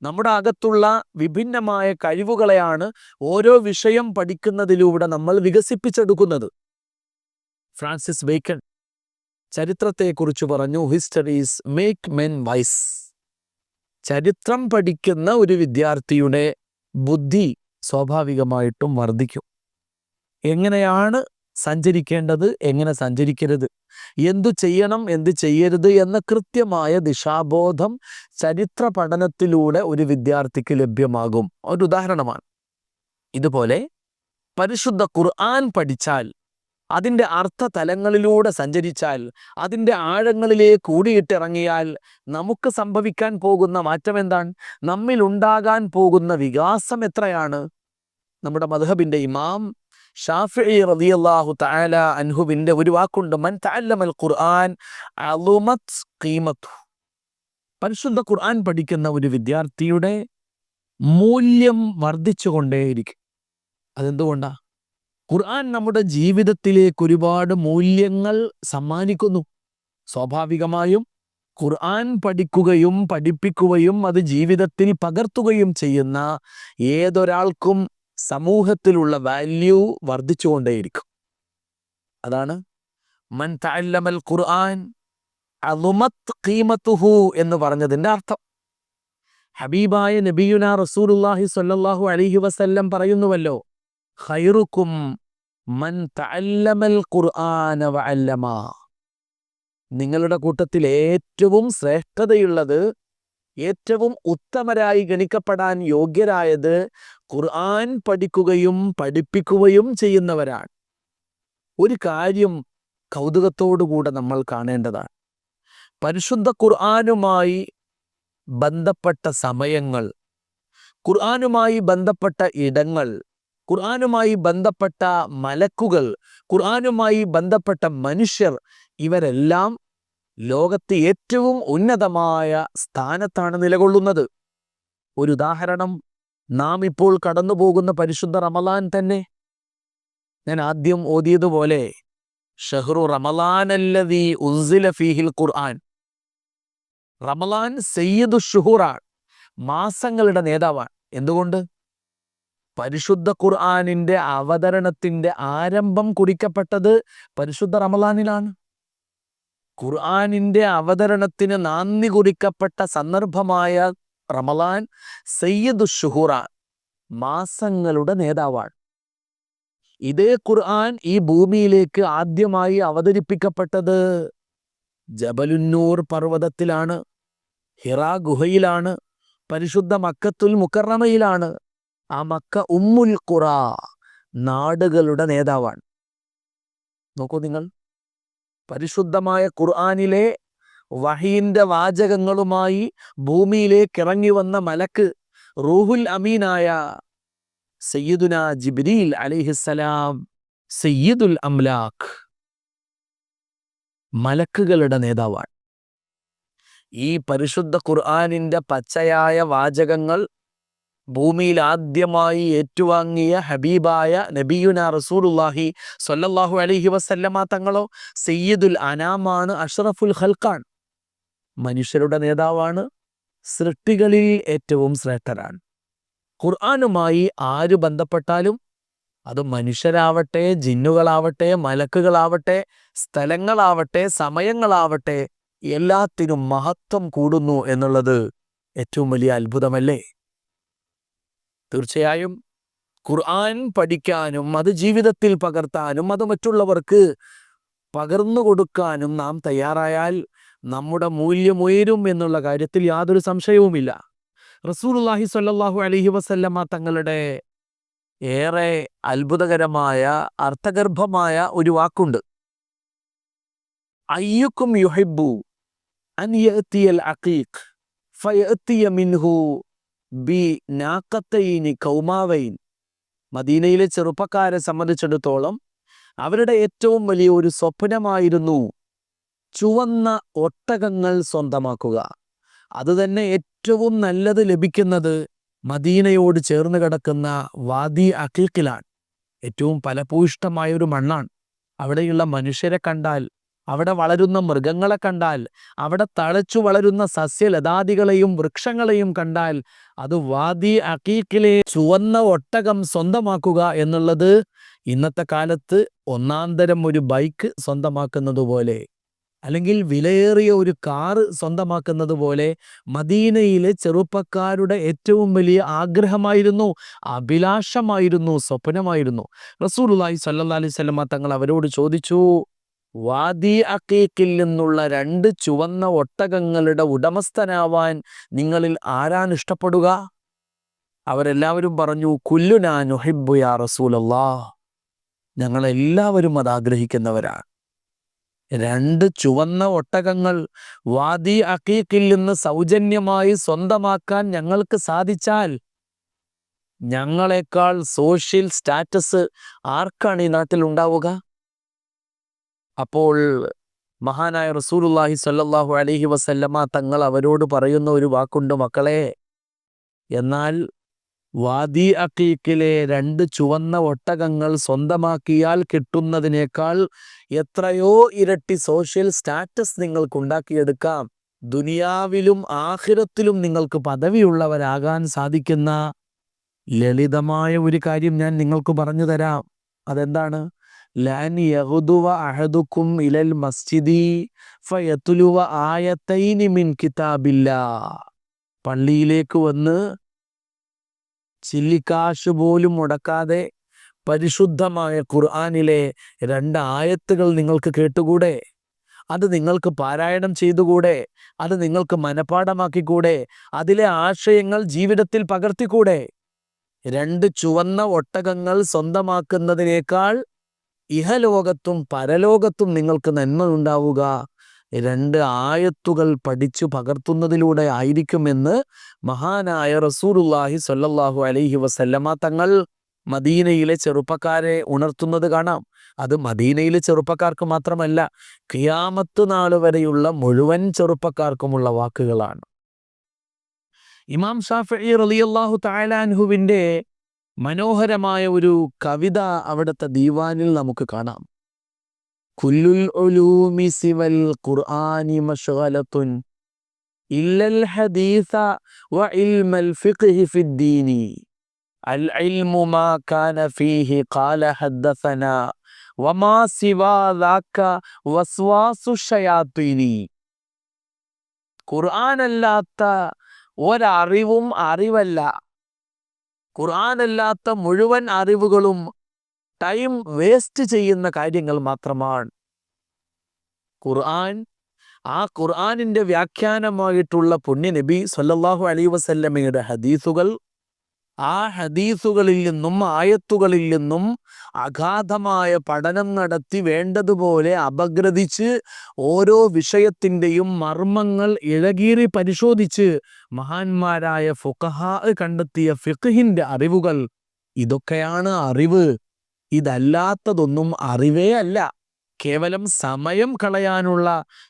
നമ്മുടെ അകത്തുള്ള വിഭിന്നമായ കഴിവുകളെയാണ് ഓരോ വിഷയം പഠിക്കുന്നതിലൂടെ നമ്മൾ വികസിപ്പിച്ചെടുക്കുന്നത്. ഫ്രാൻസിസ് ബേക്കൺ ചരിത്രത്തെക്കുറിച്ച് പറഞ്ഞു, ഹിസ്റ്ററീസ് മേക്ക് മെൻ വൈസ്. ചരിത്രം പഠിക്കുന്ന ഒരു വിദ്യാർത്ഥിയുടെ ബുദ്ധി സ്വാഭാവികമായിട്ടും വർദ്ധിക്കും. എങ്ങനെയാണ് സഞ്ചരിക്കേണ്ടത്, എങ്ങനെ സഞ്ചരിക്കരുത്, എന്തു ചെയ്യണം, എന്ത് ചെയ്യരുത് എന്ന കൃത്യമായ ദിശാബോധം ചരിത്ര പഠനത്തിലൂടെ ഒരു വിദ്യാർത്ഥിക്ക് ലഭ്യമാകും. ഒരു ഉദാഹരണമാണ്. ഇതുപോലെ പരിശുദ്ധ ഖുർആൻ പഠിച്ചാൽ, അതിൻ്റെ അർത്ഥതലങ്ങളിലൂടെ സഞ്ചരിച്ചാൽ, അതിൻ്റെ ആഴങ്ങളിലേക്ക് കൂടിയിട്ടിറങ്ങിയാൽ നമുക്ക് സംഭവിക്കാൻ പോകുന്ന മാറ്റം എന്താണ്? നമ്മിൽ ഉണ്ടാകാൻ പോകുന്ന വികാസം എത്രയാണ്? നമ്മുടെ മദ്ഹബിൻ്റെ ഇമാം ഷാഫിഈ റളിയല്ലാഹു തആല അൻഹുവിൻ്റെ ഒരു വാക്കുണ്ട്, മൻ തഅല്ലമൽ ഖുർആൻ അളുമത് ഖീമത്തുഹു. പരിശുദ്ധ ഖുർആൻ പഠിക്കുന്ന ഒരു വിദ്യാർത്ഥിയുടെ മൂല്യം വർദ്ധിച്ചുകൊണ്ടേയിരിക്കും. അതെന്തുകൊണ്ടാ? ഖുർആൻ നമ്മുടെ ജീവിതത്തിലേക്ക് ഒരുപാട് മൂല്യങ്ങൾ സമ്മാനിക്കുന്നു. സ്വാഭാവികമായും ഖുർആൻ പഠിക്കുകയും പഠിപ്പിക്കുകയും അത് ജീവിതത്തിൽ പകർത്തുകയും ചെയ്യുന്ന ഏതൊരാൾക്കും സമൂഹത്തിലുള്ള വാല്യൂ വർദ്ധിച്ചുകൊണ്ടേയിരിക്കും. അതാണ് മൻ തഅല്ലമൽ ഖുർആൻ അളുമത് ഖീമത്തുഹു എന്ന് പറഞ്ഞതിൻ്റെ അർത്ഥം. ഹബീബായ നബിയുനാ റസൂലുള്ളാഹി സ്വല്ലല്ലാഹു അലൈഹി വസല്ലം പറയുന്നുവല്ലോ, ഖൈറുക്കും മൻ തഅല്ലമൽ ഖുർആന വഅല്ലമ. നിങ്ങളുടെ കൂട്ടത്തിൽ ഏറ്റവും ശ്രേഷ്ഠതയുള്ളത്, ഏറ്റവും ഉത്തമരായി ഗണിക്കപ്പെടാൻ യോഗ്യരായത് ഖുർആൻ പഠിക്കുകയും പഠിപ്പിക്കുകയും ചെയ്യുന്നവരാണ്. ഒരു കാര്യം കൗതുകത്തോടുകൂടെ നമ്മൾ കാണേണ്ടതാണ്. പരിശുദ്ധ ഖുർആനുമായി ബന്ധപ്പെട്ട സമയങ്ങൾ, ഖുർആനുമായി ബന്ധപ്പെട്ട ഇടങ്ങൾ, ഖുർആനുമായി ബന്ധപ്പെട്ട മലക്കുകൾ, ഖുർആനുമായി ബന്ധപ്പെട്ട മനുഷ്യർ, ഇവരെല്ലാം ലോകത്ത് ഏറ്റവും ഉന്നതമായ സ്ഥാനത്താണ് നിലകൊള്ളുന്നത്. ഒരു ഉദാഹരണം, നാം ഇപ്പോൾ കടന്നു പോകുന്ന പരിശുദ്ധ റമളാൻ തന്നെ. ഞാൻ ആദ്യം ഓതിയതുപോലെ ഷഹ്റു റമളാനല്ലദീ ഉൻസില ഫീഹിൽ ഖുർആൻ. റമളാൻ സയ്യിദു ഷുഹൂറാണ്, മാസങ്ങളുടെ നേതാവാണ്. എന്തുകൊണ്ട്? പരിശുദ്ധ ഖുർആനിൻ്റെ അവതരണത്തിൻ്റെ ആരംഭം കുറിക്കപ്പെട്ടത് പരിശുദ്ധ റമളാനിലാണ്. ഖുർആനിൻ്റെ അവതരണത്തിന് നാന്ദി കുറിക്കപ്പെട്ട സന്ദർഭമായ റമളാൻ സയ്യിദു ഷുഹൂറാൻ, മാസങ്ങളുടെ നേതാവാണ്. ഇതേ ഖുർആൻ ഈ ഭൂമിയിലേക്ക് ആദ്യമായി അവതരിപ്പിക്കപ്പെട്ടത് ജബലുന്നൂർ പർവ്വതത്തിലാണ്, ഹിറാ ഗുഹയിലാണ്, പരിശുദ്ധ മക്കത്തുൽ മുക്കറമയിലാണ്. ആ മക്ക ഉമ്മുൽ ഖുറ, നാടുകളുടെ നേതാവാണ്. നോക്കൂ നിങ്ങൾ, പരിശുദ്ധമായ ഖുർആനിലെ വഹീന്റെ വാചകങ്ങളുമായി ഭൂമിയിലേക്ക് ഇറങ്ങി വന്ന മലക്ക് റൂഹുൽ അമീനായ സയ്യിദുന ജിബ്രീൽ അലൈഹിസ്സലാം, സയ്യിദുൽ അംലാഖ്, മലക്കുകളുടെ നേതാവാണ്. ഈ പരിശുദ്ധ ഖുർആനിൻ്റെ പച്ചയായ വാചകങ്ങൾ ഭൂമിയിൽ ആദ്യമായി ഏറ്റുവാങ്ങിയ ഹബീബായ നബിയുനാ റസൂലുള്ളാഹി സ്വല്ലല്ലാഹു അലൈഹി വസല്ലമ തങ്ങളോ സയ്യിദുൽ അനാമാണ്, അഷ്റഫുൽ ഖൽഖാൻ, മനുഷ്യരുടെ നേതാവാണ്, സൃഷ്ടികളിൽ ഏറ്റവും ശ്രേഷ്ഠരാണ്. ഖുർആനുമായി ആര് ബന്ധപ്പെട്ടാലും, അത് മനുഷ്യരാവട്ടെ, ജിന്നുകളാവട്ടെ, മലക്കുകളാവട്ടെ, സ്ഥലങ്ങളാവട്ടെ, സമയങ്ങളാവട്ടെ, എല്ലാത്തിനും മഹത്വം കൂടുന്നു എന്നുള്ളത് ഏറ്റവും വലിയ അത്ഭുതമല്ലേ? തീർച്ചയായും ഖുർആൻ പഠിക്കാനും അത് ജീവിതത്തിൽ പകർത്താനും അത് മറ്റുള്ളവർക്ക് പകർന്നു കൊടുക്കാനും നാം തയ്യാറായാൽ നമ്മുടെ മൂല്യം ഉയരും എന്നുള്ള കാര്യത്തിൽ യാതൊരു സംശയവുമില്ല. റസൂലുള്ളാഹി സ്വല്ലല്ലാഹു അലൈഹി വസല്ലമ തങ്ങളുടെ ഏറെ അത്ഭുതകരമായ അർത്ഥഗർഭമായ ഒരു വാക്കുണ്ട്, അയ്യുക്കും യുഹിബ്ബു അൻ യഅതിയൽ അഖീഖ് ഫയഅതിയ മിൻഹു ബി നാഖത്തൈനി കൗമാവൈൻ. മദീനയിലെ ചെറുപ്പക്കാരെ സംബന്ധിച്ചിടത്തോളം അവരുടെ ഏറ്റവും വലിയ ഒരു സ്വപ്നമായിരുന്നു ചുവന്ന ഒട്ടകങ്ങൾ സ്വന്തമാക്കുക. അതുതന്നെ ഏറ്റവും നല്ലത് ലഭിക്കുന്നത് മദീനയോട് ചേർന്ന് കിടക്കുന്ന വാദി അഖീഖിലാണ്. ഏറ്റവും ഫലഭൂയിഷ്ഠമായൊരു മണ്ണാണ്. അവിടെയുള്ള മനുഷ്യരെ കണ്ടാൽ അവിടെ വളരുന്ന മൃഗങ്ങളെ കണ്ടാൽ, അവിടെ തഴച്ചു വളരുന്ന സസ്യലതാദികളെയും വൃക്ഷങ്ങളെയും കണ്ടാൽ അത് വാദി അഖീഖിലെ ചുവന്ന ഒട്ടകം സ്വന്തമാക്കുക എന്നുള്ളത് ഇന്നത്തെ കാലത്ത് ഒന്നാന്തരം ഒരു ബൈക്ക് സ്വന്തമാക്കുന്നത് പോലെ, അല്ലെങ്കിൽ വിലയേറിയ ഒരു കാറ് സ്വന്തമാക്കുന്നത് പോലെ മദീനയിലെ ചെറുപ്പക്കാരുടെ ഏറ്റവും വലിയ ആഗ്രഹമായിരുന്നു, അഭിലാഷമായിരുന്നു, സ്വപ്നമായിരുന്നു. റസൂലുള്ളാഹി സ്വല്ലല്ലാഹി അലൈഹി വസല്ലമ തങ്ങൾ അവരോട് ചോദിച്ചു, വാദി അഖീഖിൽ നിന്നുള്ള 2 ചുവന്ന ഒട്ടകങ്ങളുടെ ഉടമസ്ഥനാവാൻ നിങ്ങളിൽ ആരാണ് ഇഷ്ടപ്പെടുക? അവരെല്ലാവരും പറഞ്ഞു, കുല്ലുനാ നുഹിബ്ബു യാ റസൂലല്ലാഹ്, ഞങ്ങളെല്ലാവരും അത് ആഗ്രഹിക്കുന്നവരാണ്. 2 ചുവന്ന ഒട്ടകങ്ങൾ വാദി അഖീഖിൽ നിന്ന് സൗജന്യമായി സ്വന്തമാക്കാൻ ഞങ്ങൾക്ക് സാധിച്ചാൽ ഞങ്ങളെക്കാൾ സോഷ്യൽ സ്റ്റാറ്റസ് ആർക്കാണ് ഈ നാട്ടിൽ ഉണ്ടാവുക? അപ്പോൾ മഹാനായ റസൂലുള്ളാഹി സ്വല്ലല്ലാഹു അലൈഹി വസല്ലമ തങ്ങൾ അവരോട് പറയുന്ന ഒരു വാക്കുണ്ട്, മക്കളെ, എന്നാൽ വാദി അഖീഖിലെ 2 ചുവന്ന ഒട്ടകങ്ങൾ സ്വന്തമാക്കിയാൽ കിട്ടുന്നതിനേക്കാൾ എത്രയോ ഇരട്ടി സോഷ്യൽ സ്റ്റാറ്റസ് നിങ്ങൾക്ക് ഉണ്ടാക്കിയെടുക്കാം. ദുനിയാവിലും ആഖിറത്തിലും നിങ്ങൾക്ക് പദവിയുള്ളവരാകാൻ സാധിക്കുന്ന ലളിതമായ ഒരു കാര്യം ഞാൻ നിങ്ങൾക്ക് പറഞ്ഞു തരാം. അതെന്താണ്? ലൻ യഗ്ദുവ അഹദുക്കും ഇലൽ മസ്ജിദി ഫയത്ലുവ ആയതൈനി മിൻ കിതാബില്ലാഹ്. പള്ളിയിലേക്ക് വന്ന് ചില്ലിക്കാശ് പോലും മുടക്കാതെ പരിശുദ്ധമായ ഖുർആനിലെ 2 ആയത്തുകൾ നിങ്ങൾക്ക് കേട്ടുകൂടെ? അത് നിങ്ങൾക്ക് പാരായണം ചെയ്തുകൂടെ? അത് നിങ്ങൾക്ക് മനഃപ്പാഠമാക്കിക്കൂടെ? അതിലെ ആശയങ്ങൾ ജീവിതത്തിൽ പകർത്തിക്കൂടെ? 2 ചുവന്ന ഒട്ടകങ്ങൾ സ്വന്തമാക്കുന്നതിനേക്കാൾ ഇഹലോകത്തും പരലോകത്തും നിങ്ങൾക്ക് നന്മ ഉണ്ടാവുക 2 ആയത്തുകൾ പഠിച്ചു പകർത്തുന്നതിലൂടെ ആയിരിക്കുമെന്ന് മഹാനായ റസൂലുള്ളാഹി സ്വല്ലല്ലാഹു അലൈഹി വസല്ലമ തങ്ങൾ മദീനയിലെ ചെറുപ്പക്കാരെ ഉണർത്തുന്നത് കാണാം. അത് മദീനയിലെ ചെറുപ്പക്കാർക്ക് മാത്രമല്ല, ഖിയാമത്ത് നാൾ വരെയുള്ള മുഴുവൻ ചെറുപ്പക്കാർക്കുമുള്ള വാക്കുകളാണ്. ഇമാം ഷാഫിഈ റളിയല്ലാഹു തആല അൻഹുവിൻ്റെ മനോഹരമായ ഒരു കവിത അവിടുത്തെ ദീവാനിൽ നമുക്ക് കാണാം. കുല്ലുൽ ഉലൂമി സിവൽ ഖുർആനി മശ്ഗലത്തുൻ ഇല്ലൽ ഹദീസ വ ഇൽമൽ ഫിഖ്ഹി ഫിദ്ദീനി അൽ ഇൽമു മാ കാന ഫീഹി ഖാല ഹദ്ദസനാ വമാ സിവാ ദാക വസ്വാസു ശയാത്തീനി. ഖുർആനല്ലാത്ത ഒരറിവും അറിവല്ല. ഖുർആനല്ലാത്ത മുഴുവൻ അറിവുകളും ടൈം വേസ്റ്റ് ചെയ്യുന്ന കാര്യങ്ങൾ മാത്രമാണ്. ആ ഖുർആനിൻ്റെ വ്യാഖ്യാനമായിട്ടുള്ള പുണ്യ നബി സ്വല്ലല്ലാഹു അലൈഹി വസല്ലമയുടെ ഹദീസുകൾ, ആ ഹദീസുകളിൽ നിന്നും ആയത്തുകളിൽ നിന്നും അഗാധമായ പഠനം നടത്തി വേണ്ടതുപോലെ അപഗ്രഥിച്ച് ഓരോ വിഷയത്തിൻ്റെയും മർമ്മങ്ങൾ ഇഴകീറി പരിശോധിച്ച് മഹാന്മാരായ ഫുഖഹാ കണ്ടെത്തിയ ഫിഖ്ഹിൻ്റെ അറിവുകൾ. ഇതൊക്കെയാണ് അറിവ്. ഇതല്ലാത്തതൊന്നും അറിവേ അല്ല. കേവലം സമയം കളയാനുള്ള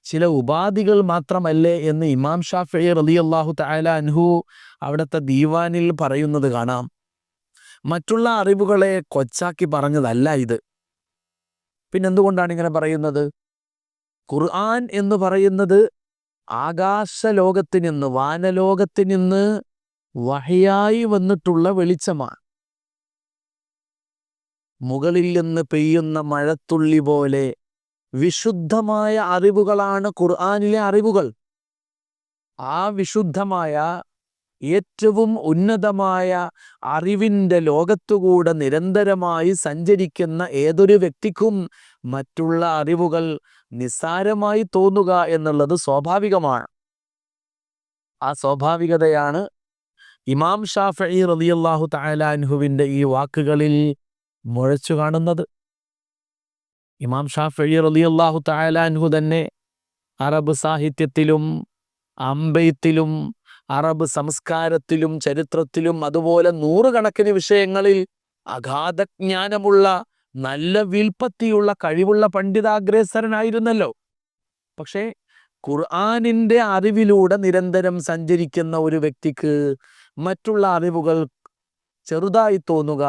ചില ഉപാധികൾ മാത്രമല്ലേ എന്ന് ഇമാം ഷാഫിഈ റളിയല്ലാഹു തആല അൻഹു അവിടുത്തെ ദീവാനിൽ പറയുന്നത് കാണാം. മറ്റുള്ള അറിവുകളെ കൊച്ചാക്കി പറഞ്ഞതല്ല ഇത്. പിന്നെന്തുകൊണ്ടാണ് ഇങ്ങനെ പറയുന്നത്? ഖുർആൻ എന്ന് പറയുന്നത് ആകാശലോകത്തിൽ നിന്ന്, വാനലോകത്തിൽ നിന്ന് വഹയായി വന്നിട്ടുള്ള വെളിച്ചമാണ്. മുകളിൽ നിന്ന് പെയ്യുന്ന മഴത്തുള്ളി പോലെ വിശുദ്ധമായ അറിവുകളാണ് ഖുർആനിലെ അറിവുകൾ. ആ വിശുദ്ധമായ ഏറ്റവും ഉന്നതമായ അറിവിൻ്റെ ലോകത്തുകൂടെ നിരന്തരമായി സഞ്ചരിക്കുന്ന ഏതൊരു വ്യക്തിക്കും മറ്റുള്ള അറിവുകൾ നിസ്സാരമായി തോന്നുക എന്നുള്ളത് സ്വാഭാവികമാണ്. ആ സ്വാഭാവികതയാണ് ഇമാം ഷാഫിഈ റളിയല്ലാഹു തആല അൻഹുവിൻ്റെ ഈ വാക്കുകളിൽ മുഴച്ചു കാണുന്നത്. ഇമാം ഷാഫിഈ റളിയല്ലാഹു തആല അൻഹു തന്നെ അറബ് സാഹിത്യത്തിലും അമ്പെയ്ത്തിലും അറബ് സംസ്കാരത്തിലും ചരിത്രത്തിലും അതുപോലെ നൂറുകണക്കിന് വിഷയങ്ങളിൽ അഗാധജ്ഞാനമുള്ള, നല്ല വിൽപ്പത്തിയുള്ള, കഴിവുള്ള പണ്ഡിതാഗ്രേസരനായിരുന്നല്ലോ. പക്ഷേ ഖുർആനിൻ്റെ അറിവിലൂടെ നിരന്തരം സഞ്ചരിക്കുന്ന ഒരു വ്യക്തിക്ക് മറ്റുള്ള അറിവുകൾ ചെറുതായി തോന്നുക,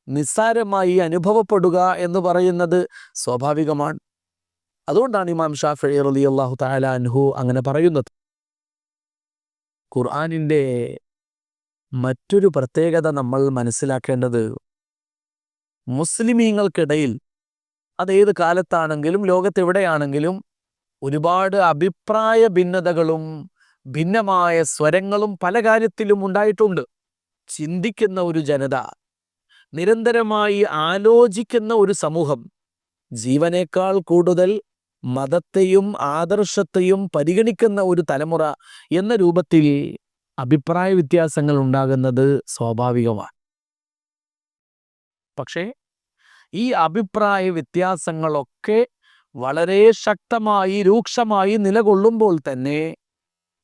നിസ്സാരമായി അനുഭവപ്പെടുക എന്ന് പറയുന്നത് സ്വാഭാവികമാണ്. അതുകൊണ്ടാണ് ഇമാം ഷാഫിഈ റളിയല്ലാഹു തആല അൻഹു അങ്ങനെ പറയുന്നത്. ഖുർആനിൻ്റെ മറ്റൊരു പ്രത്യേകത നമ്മൾ മനസ്സിലാക്കേണ്ടത്, മുസ്ലിമീങ്ങൾക്കിടയിൽ അതേത് കാലത്താണെങ്കിലും ലോകത്തെവിടെയാണെങ്കിലും ഒരുപാട് അഭിപ്രായ ഭിന്നതകളും ഭിന്നമായ സ്വരങ്ങളും പല കാര്യത്തിലും ഉണ്ടായിട്ടുണ്ട്. ചിന്തിക്കുന്ന ഒരു ജനത, നിരന്തരമായി ആലോചിക്കുന്ന ഒരു സമൂഹം, ജീവനേക്കാൾ കൂടുതൽ മതത്തെയും ആദർശത്തെയും പരിഗണിക്കുന്ന ഒരു തലമുറ എന്ന രൂപത്തിൽ അഭിപ്രായ വ്യത്യാസങ്ങൾ ഉണ്ടാകുന്നത് സ്വാഭാവികമാണ്. പക്ഷേ ഈ അഭിപ്രായ വ്യത്യാസങ്ങളൊക്കെ വളരെ ശക്തമായി രൂക്ഷമായി നിലകൊള്ളുമ്പോൾ തന്നെ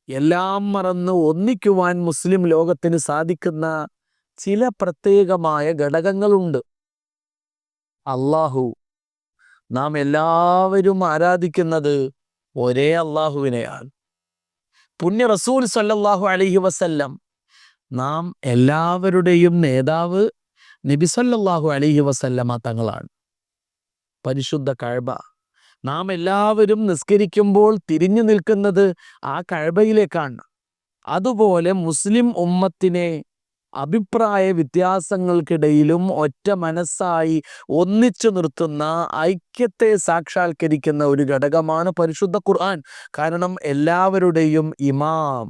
എല്ലാം മറന്ന് ഒന്നിക്കുവാൻ മുസ്ലിം ലോകത്തിന് സാധിക്കുന്ന ചില പ്രത്യേകമായ ഘടകങ്ങളുണ്ട്. അള്ളാഹു, നാം എല്ലാവരും ആരാധിക്കുന്നത് ഒരേ അള്ളാഹുവിനെയാണ്. പുണ്യ റസൂൽ സല്ലല്ലാഹു അലൈഹി വസല്ലം, നാം എല്ലാവരുടെയും നേതാവ് നബി സല്ലല്ലാഹു അലൈഹി വസല്ലമ തങ്ങളാണ്. പരിശുദ്ധ കഅബ, നാം എല്ലാവരും നിസ്കരിക്കുമ്പോൾ തിരിഞ്ഞു നിൽക്കുന്നത് ആ കഅബയിലേക്കാണ്. അതുപോലെ മുസ്ലിം ഉമ്മത്തിനെ അഭിപ്രായ വ്യത്യാസങ്ങൾക്കിടയിലും ഒറ്റ മനസ്സായി ഒന്നിച്ചു നിർത്തുന്ന, ഐക്യത്തെ സാക്ഷാത്കരിക്കുന്ന ഒരു ഘടകമാണ് പരിശുദ്ധ ഖുർആൻ. കാരണം എല്ലാവരുടെയും ഇമാം,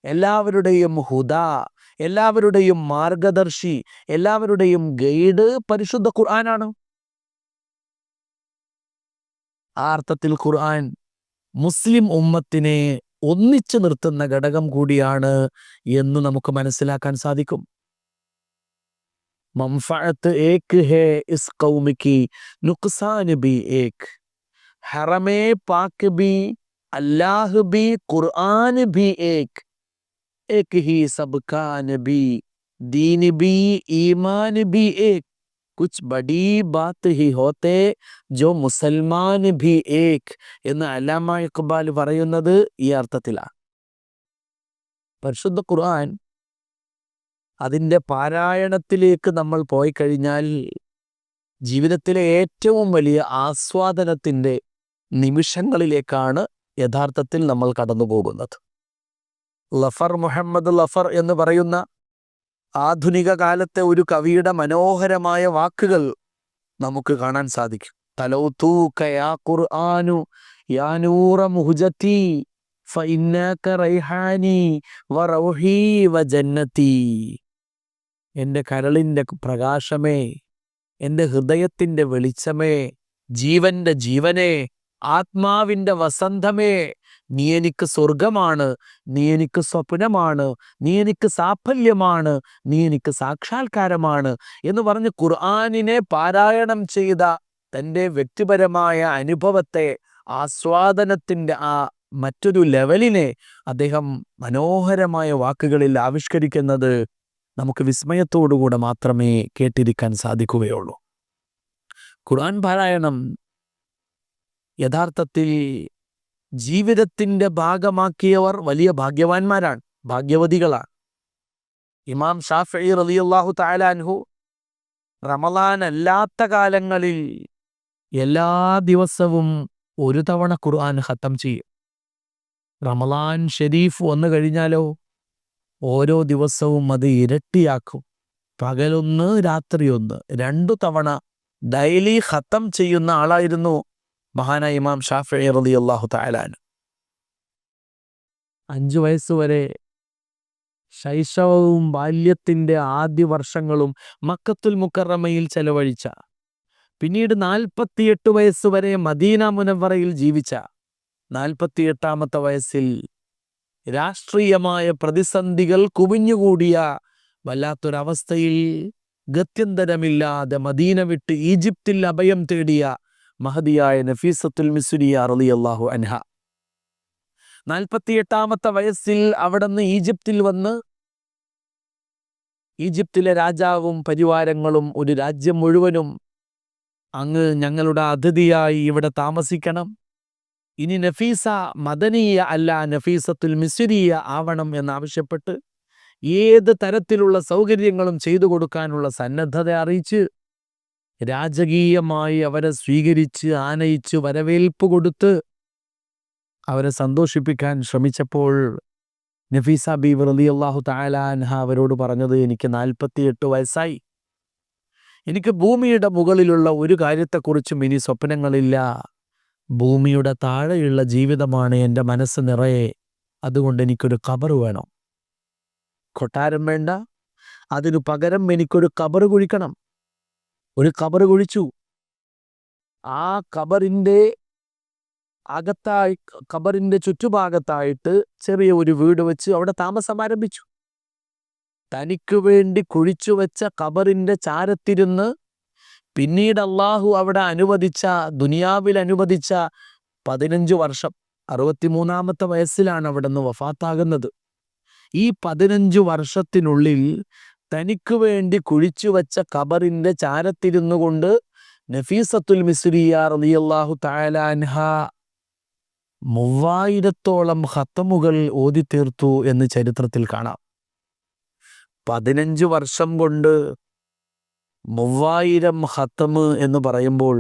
എല്ലാവരുടെയും ഹുദ, എല്ലാവരുടെയും മാർഗദർശി, എല്ലാവരുടെയും ഗൈഡ് പരിശുദ്ധ ഖുർആനാണ്. ആ അർത്ഥത്തിൽ ഖുർആൻ മുസ്ലിം ഉമ്മത്തിനെ ഒന്നിച്ചു നിർത്തുന്ന ഘടകം കൂടിയാണ് എന്ന് നമുക്ക് മനസ്സിലാക്കാൻ സാധിക്കും. മൻഫഅത്ത് ഏക് ഹേ ഇസ് ഖൗമി കി നുഖ്സാൻ ബി ഏക്, ഹറമേ പാക് ബി അല്ലാഹ് ബി ഖുർആൻ ബി ഏക്, ഏക് ഹി സബ്കാ നബി ദീൻ ബി ഈമാൻ ബി ഏക്, കുച്ച് ബഡി ബാത്ത് ഹി ഹോത്തെ ജോ മുസൽമാൻ ഭി ഏക് എന്ന് അല്ലാമ ഇഖ്ബാൽ പറയുന്നത് ഈ അർത്ഥത്തിലാണ്. പരിശുദ്ധ ഖുർആൻ അതിൻ്റെ പാരായണത്തിലേക്ക് നമ്മൾ പോയി കഴിഞ്ഞാൽ ജീവിതത്തിലെ ഏറ്റവും വലിയ ആസ്വാദനത്തിൻ്റെ നിമിഷങ്ങളിലേക്കാണ് യഥാർത്ഥത്തിൽ നമ്മൾ കടന്നു പോകുന്നത്. ലഫർ മുഹമ്മദ് ലഫർ എന്ന് പറയുന്ന ആധുനിക കാലത്തെ ഒരു കവിയുടെ മനോഹരമായ വാക്കുകൾ നമുക്ക് കാണാൻ സാധിക്കും. തലൗതൂക യാ ഖുർആനു യാ നൂറ മുഹ്ജതി ഫഇന്നക റൈഹാനി വറൗഹി വജന്നതി. എൻ്റെ കരളിൻ്റെ പ്രകാശമേ, എൻ്റെ ഹൃദയത്തിൻ്റെ വെളിച്ചമേ, ജീവൻ്റെ ജീവനേ, ആത്മാവിൻ്റെ വസന്തമേ, നീ എനിക്ക് സ്വർഗമാണ്, നീ എനിക്ക് സ്വപ്നമാണ്, നീ എനിക്ക് സാഫല്യമാണ്, നീ എനിക്ക് സാക്ഷാത്കാരമാണ് എന്ന് പറഞ്ഞ് ഖുർആനിനെ പാരായണം ചെയ്ത തൻ്റെ വ്യക്തിപരമായ അനുഭവത്തെ, ആസ്വാദനത്തിൻ്റെ ആ മറ്റൊരു ലെവലിനെ അദ്ദേഹം മനോഹരമായ വാക്കുകളിൽ ആവിഷ്കരിക്കുന്നത് നമുക്ക് വിസ്മയത്തോടുകൂടെ മാത്രമേ കേട്ടിരിക്കാൻ സാധിക്കുകയുള്ളൂ. ഖുർആൻ പാരായണം യഥാർത്ഥത്തിൽ ജീവിതത്തിൻ്റെ ഭാഗമാക്കിയവർ വലിയ ഭാഗ്യവാന്മാരാണ്, ഭാഗ്യവതികളാണ്. ഇമാം ഷാഫിഈ റളിയല്ലാഹു തആല അൻഹു റമളാൻ അല്ലാത്ത കാലങ്ങളിൽ എല്ലാ ദിവസവും ഒരു തവണ ഖുർആൻ ഖത്തം ചെയ്യും. റമളാൻ ഷരീഫ് വന്നു കഴിഞ്ഞാലോ ഓരോ ദിവസവും അത് ഇരട്ടിയാക്കും. പകലൊന്ന് രാത്രിയൊന്ന്, 2 തവണ ഡെയിലി ഖത്തം ചെയ്യുന്ന ആളായിരുന്നു മഹാനായ ഇമാം ഷാഫിഈ റളിയല്ലാഹു തആല അൻഹു. 5 വയസ്സുവരെ ശൈശവവും ബാല്യത്തിൻ്റെ ആദ്യ വർഷങ്ങളും മക്കത്തുൽ മുക്കറമയിൽ ചെലവഴിച്ച, പിന്നീട് 48 വയസ്സുവരെ മദീന മുനവ്വറയിൽ ജീവിച്ച, 48ാമത്തെ വയസ്സിൽ രാഷ്ട്രീയമായ പ്രതിസന്ധികൾ കുമിഞ്ഞുകൂടിയ വല്ലാത്തൊരവസ്ഥയിൽ ഗത്യന്തരമില്ലാതെ മദീന വിട്ട് ഈജിപ്തിൽ അഭയം തേടിയ മഹദിയായ നഫീസത്തുൽ മിസ്രിയ റളിയല്ലാഹു അൻഹ 48ാമത്തെ വയസ്സിൽ അവിടുന്ന് ഈജിപ്തിൽ വന്ന് ഈജിപ്തിലെ രാജാവും പരിവാരങ്ങളും ഒരു രാജ്യം മുഴുവനും അങ്ങ് ഞങ്ങളുടെ അതിഥിയായി ഇവിടെ താമസിക്കണം, ഇനി നഫീസ മദനിയ അല്ല നഫീസത്തുൽ മിസ്രിയ ആവണം എന്നാവശ്യപ്പെട്ട് ഏത് തരത്തിലുള്ള സൗകര്യങ്ങളും ചെയ്തു കൊടുക്കാനുള്ള സന്നദ്ധത അറിയിച്ച് രാജകീയമായി അവരെ സ്വീകരിച്ച് ആനയിച്ച് വരവേൽപ്പ് കൊടുത്ത് അവരെ സന്തോഷിപ്പിക്കാൻ ശ്രമിച്ചപ്പോൾ നഫീസ ബീവി റളിയല്ലാഹു തആല അൻഹ അവരോട് പറഞ്ഞത്, എനിക്ക് 48 വയസ്സായി, എനിക്ക് ഭൂമിയുടെ മുകളിലുള്ള ഒരു കാര്യത്തെക്കുറിച്ചും ഇനി സ്വപ്നങ്ങളില്ല, ഭൂമിയുടെ താഴെയുള്ള ജീവിതമാണ് എൻ്റെ മനസ്സ് നിറയെ, അതുകൊണ്ട് എനിക്കൊരു ഖബർ വേണം. കൊട്ടാരം വേണ്ട, അതിനു പകരം എനിക്കൊരു ഖബർ കുഴിക്കണം. ഒരു ഖബർ കുഴിച്ചു. ആ ഖബറിൻ്റെ ചുറ്റുഭാഗത്തായിട്ട് ചെറിയ ഒരു വീട് വെച്ച് അവിടെ താമസം ആരംഭിച്ചു. തനിക്ക് വേണ്ടി കുഴിച്ചു വെച്ച ഖബറിൻ്റെ ചാരത്തിരുന്ന് പിന്നീട് അള്ളാഹു അവിടെ ദുനിയാവിൽ അനുവദിച്ച 15 വർഷം, 63-ാമത്തെ വയസ്സിലാണ് അവിടെ നിന്ന് വഫാത്താകുന്നത്. ഈ 15 വർഷത്തിനുള്ളിൽ തനിക്ക് വേണ്ടി കുഴിച്ചു വെച്ച ഖബറിൻ്റെ ചാരത്തിരുന്നു കൊണ്ട് നഫീസത്തുൽ മിസ്രിയ റളിയല്ലാഹു തആല അൻഹ 3000-ഓളം ഖത്തമുകൾ ഓതിത്തീർത്തു എന്ന് ചരിത്രത്തിൽ കാണാം. 15 വർഷം കൊണ്ട് 3000 ഖത്തമ് എന്ന് പറയുമ്പോൾ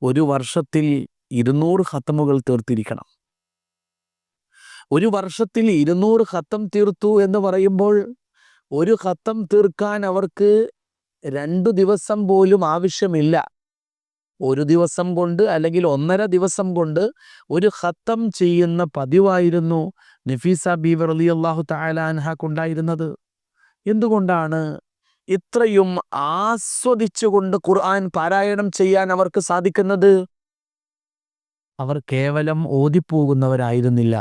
ഒരു വർഷത്തിൽ 200 ഖത്തമുകൾ തീർത്തിരിക്കണം. ഒരു വർഷത്തിൽ 200 ഖത്തം തീർത്തു എന്ന് പറയുമ്പോൾ ഒരു ഖത്തം തീർക്കാൻ അവർക്ക് 2 ദിവസം പോലും ആവശ്യമില്ല. ഒരു ദിവസം കൊണ്ട് അല്ലെങ്കിൽ 1.5 ദിവസം കൊണ്ട് ഒരു ഖത്തം ചെയ്യുന്ന പതിവായിരുന്നു നഫീസ ബീവി റളിയല്ലാഹു തആല അൻഹക്കുണ്ടായിരുന്നത്. എന്തുകൊണ്ടാണ് ഇത്രയും ആസ്വദിച്ചുകൊണ്ട് ഖുർആൻ പാരായണം ചെയ്യാൻ അവർക്ക് സാധിക്കുന്നത്? അവർ കേവലം ഓതിപ്പോകുന്നവരായിരുന്നില്ല.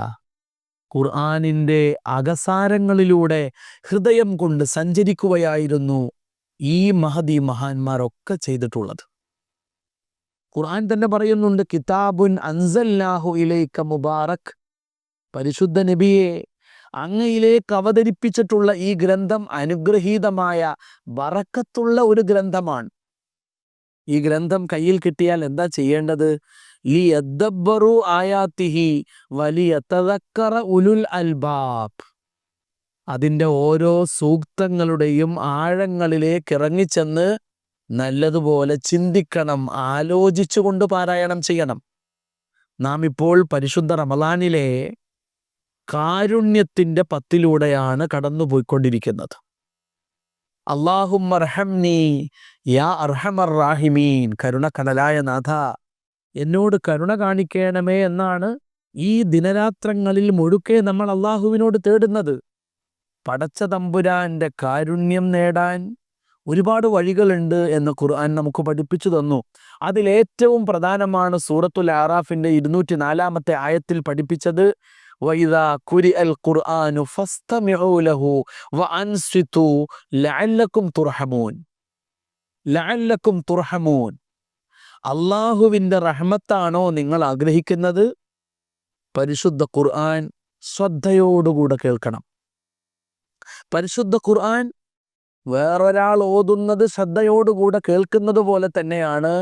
ഖുർആനിൻ്റെ അകസാരങ്ങളിലൂടെ ഹൃദയം കൊണ്ട് സഞ്ചരിക്കുകയായിരുന്നു ഈ മഹാന്മാരൊക്കെ ചെയ്തിട്ടുള്ളത്. ഖുർആൻ തന്നെ പറയുന്നുണ്ട്, കിതാബുൻ അൻസൽനാഹു ഇലൈക മുബാറക്, പരിശുദ്ധ നബിയെ, അങ്ങയിലേക്ക് അവതരിപ്പിച്ചിട്ടുള്ള ഈ ഗ്രന്ഥം അനുഗ്രഹീതമായ ബറക്കത്തുള്ള ഒരു ഗ്രന്ഥമാണ്. ഈ ഗ്രന്ഥം കയ്യിൽ കിട്ടിയാൽ എന്താ ചെയ്യേണ്ടത്? ലിയദ്ദബ്ബറു ആയാതിഹി വലിയതദക്കറ ഉലുൽ അൽബാബ്. അതിൻ്റെ ഓരോ സൂക്തങ്ങളുടെയും ആഴങ്ങളിലേക്ക് ഇറങ്ങിച്ചെന്ന് നല്ലതുപോലെ ചിന്തിക്കണം, ആലോചിച്ചുകൊണ്ട് പാരായണം ചെയ്യണം. നാം ഇപ്പോൾ പരിശുദ്ധ റമളാനിലെ കാരുണ്യത്തിൻ്റെ 10ലൂടെയാണ് കടന്നുപോയിക്കൊണ്ടിരിക്കുന്നത്. അല്ലാഹുമ്മർഹംനി യാ അർഹമർ റാഹിമീൻ, കരുണക്കടലായ നാഥ, എന്നോട് കരുണ കാണിക്കണമേ എന്നാണ് ഈ ദിനരാത്രങ്ങളിൽ മുഴുക്കെ നമ്മൾ അള്ളാഹുവിനോട് തേടുന്നത്. പടച്ച തമ്പുരാൻ്റെ കാരുണ്യം നേടാൻ ഒരുപാട് വഴികളുണ്ട് എന്ന് ഖുർആൻ നമുക്ക് പഠിപ്പിച്ചു തന്നു. അതിലേറ്റവും പ്രധാനമാണ് സൂറത്തുൽ ആറാഫിൻ്റെ 204-ാമത്തെ ആയത്തിൽ പഠിപ്പിച്ചത്, വഇദാ ഖുരിഅൽ ഖുർആനു ഫസ്തമിഉ ലഹു വഅൻസിതു ലഅല്ലകും തുർഹമൂൻ. അള്ളാഹുവിൻ്റെ റഹ്മത്താണോ നിങ്ങൾ ആഗ്രഹിക്കുന്നത്? പരിശുദ്ധ ഖുർആൻ ശ്രദ്ധയോടുകൂടെ കേൾക്കണം. പരിശുദ്ധ ഖുർആൻ വേറൊരാൾ ഓതുന്നത് ശ്രദ്ധയോടുകൂടെ കേൾക്കുന്നത് പോലെ തന്നെയാണ്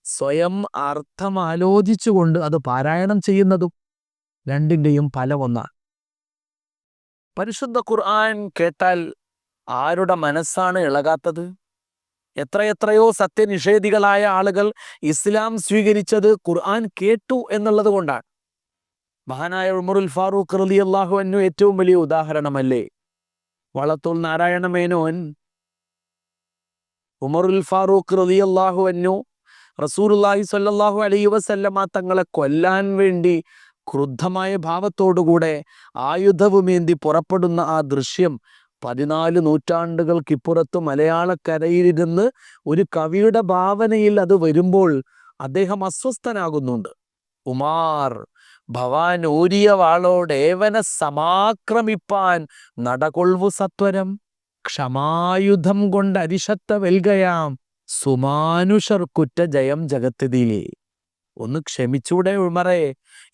സ്വയം അർത്ഥം ആലോചിച്ചുകൊണ്ട് അത് പാരായണം ചെയ്യുന്നതും. രണ്ടിൻ്റെയും ഫലം ഒന്നാണ്. പരിശുദ്ധ ഖുർആൻ കേട്ടാൽ ആരുടെ മനസ്സാണ് ഇളകാത്തത്? എത്രയെത്രയോ സത്യനിഷേധികളായ ആളുകൾ ഇസ്ലാം സ്വീകരിച്ചത് ഖുർആൻ കേട്ടു എന്നുള്ളത് കൊണ്ടാണ്. മഹാനായ ഉമറുൽ ഫാറൂഖ് റളിയല്ലാഹു അൻഹു ഏറ്റവും വലിയ ഉദാഹരണമല്ലേ? വളത്തുൽ നാരായണ മേനോൻ ഉമറുൽ ഫാറൂഖ് റളിയല്ലാഹു അൻഹു റസൂലുള്ളാഹി സ്വല്ലല്ലാഹു അലൈഹി വസല്ലമ തങ്ങളെ കൊല്ലാൻ വേണ്ടി ക്രുദ്ധമായ ഭാവത്തോടുകൂടെ ആയുധവുമേന്തി പുറപ്പെടുന്ന ആ ദൃശ്യം 14 നൂറ്റാണ്ടുകൾക്കിപ്പുറത്ത് മലയാളക്കരയിലിരുന്ന് ഒരു കവിയുടെ ഭാവനയിൽ അത് വരുമ്പോൾ അദ്ദേഹം അസ്വസ്ഥനാകുന്നുണ്ട്. ഉമാർ ഭവാൻ ഓരിയ വാളോടേവന സമാക്രമിപ്പാൻ നടകൊൾവു സത്വരം, ക്ഷമായുധം കൊണ്ട് അരിശത്ത വെൽകയാം സുമാനുഷർക്കുറ്റ ജയം ജഗത്തിതിലേ. ഒന്ന് ക്ഷമിച്ചൂടെ ഉമറേ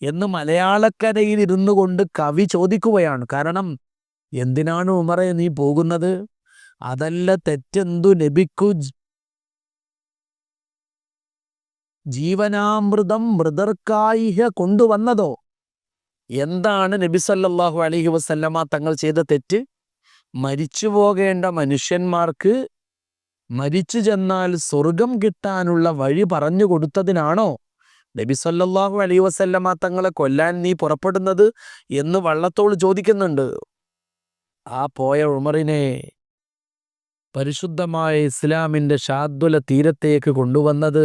എന്ന് മലയാളക്കരയിൽ ഇരുന്നു കൊണ്ട് കവി ചോദിക്കുകയാണ്. കാരണം എന്തിനാണ് ഉമറേ നീ പോകുന്നത്? അതല്ല തെറ്റെന്തു നബിക്കു ജീവനാമൃതം മൃതർക്കായി കൊണ്ടുവന്നതോ? എന്താണ് നബി സല്ലല്ലാഹു അലൈഹി വസല്ലമ തങ്ങൾ ചെയ്ത തെറ്റ്? മരിച്ചു പോകേണ്ട മനുഷ്യന്മാർക്ക് മരിച്ചു ചെന്നാൽ സ്വർഗം കിട്ടാനുള്ള വഴി പറഞ്ഞു കൊടുത്തതിനാണോ നബി സല്ലല്ലാഹു അലൈഹി വസല്ലമ തങ്ങളെ കൊല്ലാൻ നീ പുറപ്പെടുന്നത് എന്ന് വള്ളത്തോൾ ചോദിക്കുന്നുണ്ട്. ആ പോയ ഉമറിനെ പരിശുദ്ധമായ ഇസ്ലാമിൻ്റെ ശാദ്വല തീരത്തേക്ക് കൊണ്ടുവന്നത്,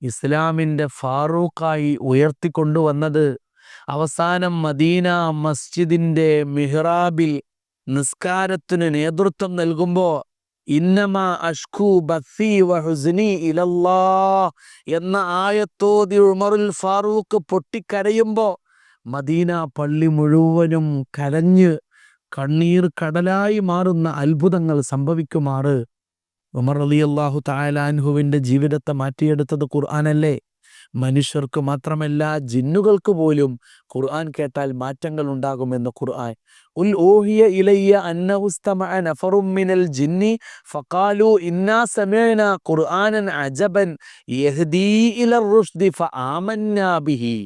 ഇസ്ലാമിൻ്റെ ഫാറൂഖായി ഉയർത്തിക്കൊണ്ടുവന്നത്, അവസാനം മദീന മസ്ജിദിൻ്റെ മിഹ്റാബിൽ നിസ്കാരത്തിന് നേതൃത്വം നൽകുമ്പോൾ ഇന്നമാ അഷ്കൂ ബസീ വഹുസ്നി ഇലല്ലാഹ് എന്ന ആയത്തോതി ഉമറുൽ ഫാറൂഖ് പൊട്ടിക്കരയുമ്പോൾ മദീന പള്ളി മുഴുവനും കരഞ്ഞ് കണ്ണീർ കടലായി മാറുന്ന അത്ഭുതങ്ങൾ സംഭവിക്കുമാറ് ഉമർ റളിയല്ലാഹു തആല അൻഹുവിൻ്റെ ജീവിതത്തെ മാറ്റിയെടുത്തത് ഖുർആനല്ലേ? മനുഷ്യർക്ക് മാത്രമല്ല ജിന്നുകൾക്ക് പോലും ഖുർആൻ കേട്ടാൽ മാറ്റങ്ങൾ ഉണ്ടാകുമെന്ന് ഖുർആൻ. ഉൽ ഊഹിയ ഇലയ്യ അന്നഹു ഇസ്തമഅ നഫറും മിനൽ ജിന്നി ഫഖാലു ഇന്നാ സമഅനാ ഖുർആനൻ അജബൻ യഹ്ദീ ഇലർ റുഷ്ദി ഫആമന്നാ ബിഹി.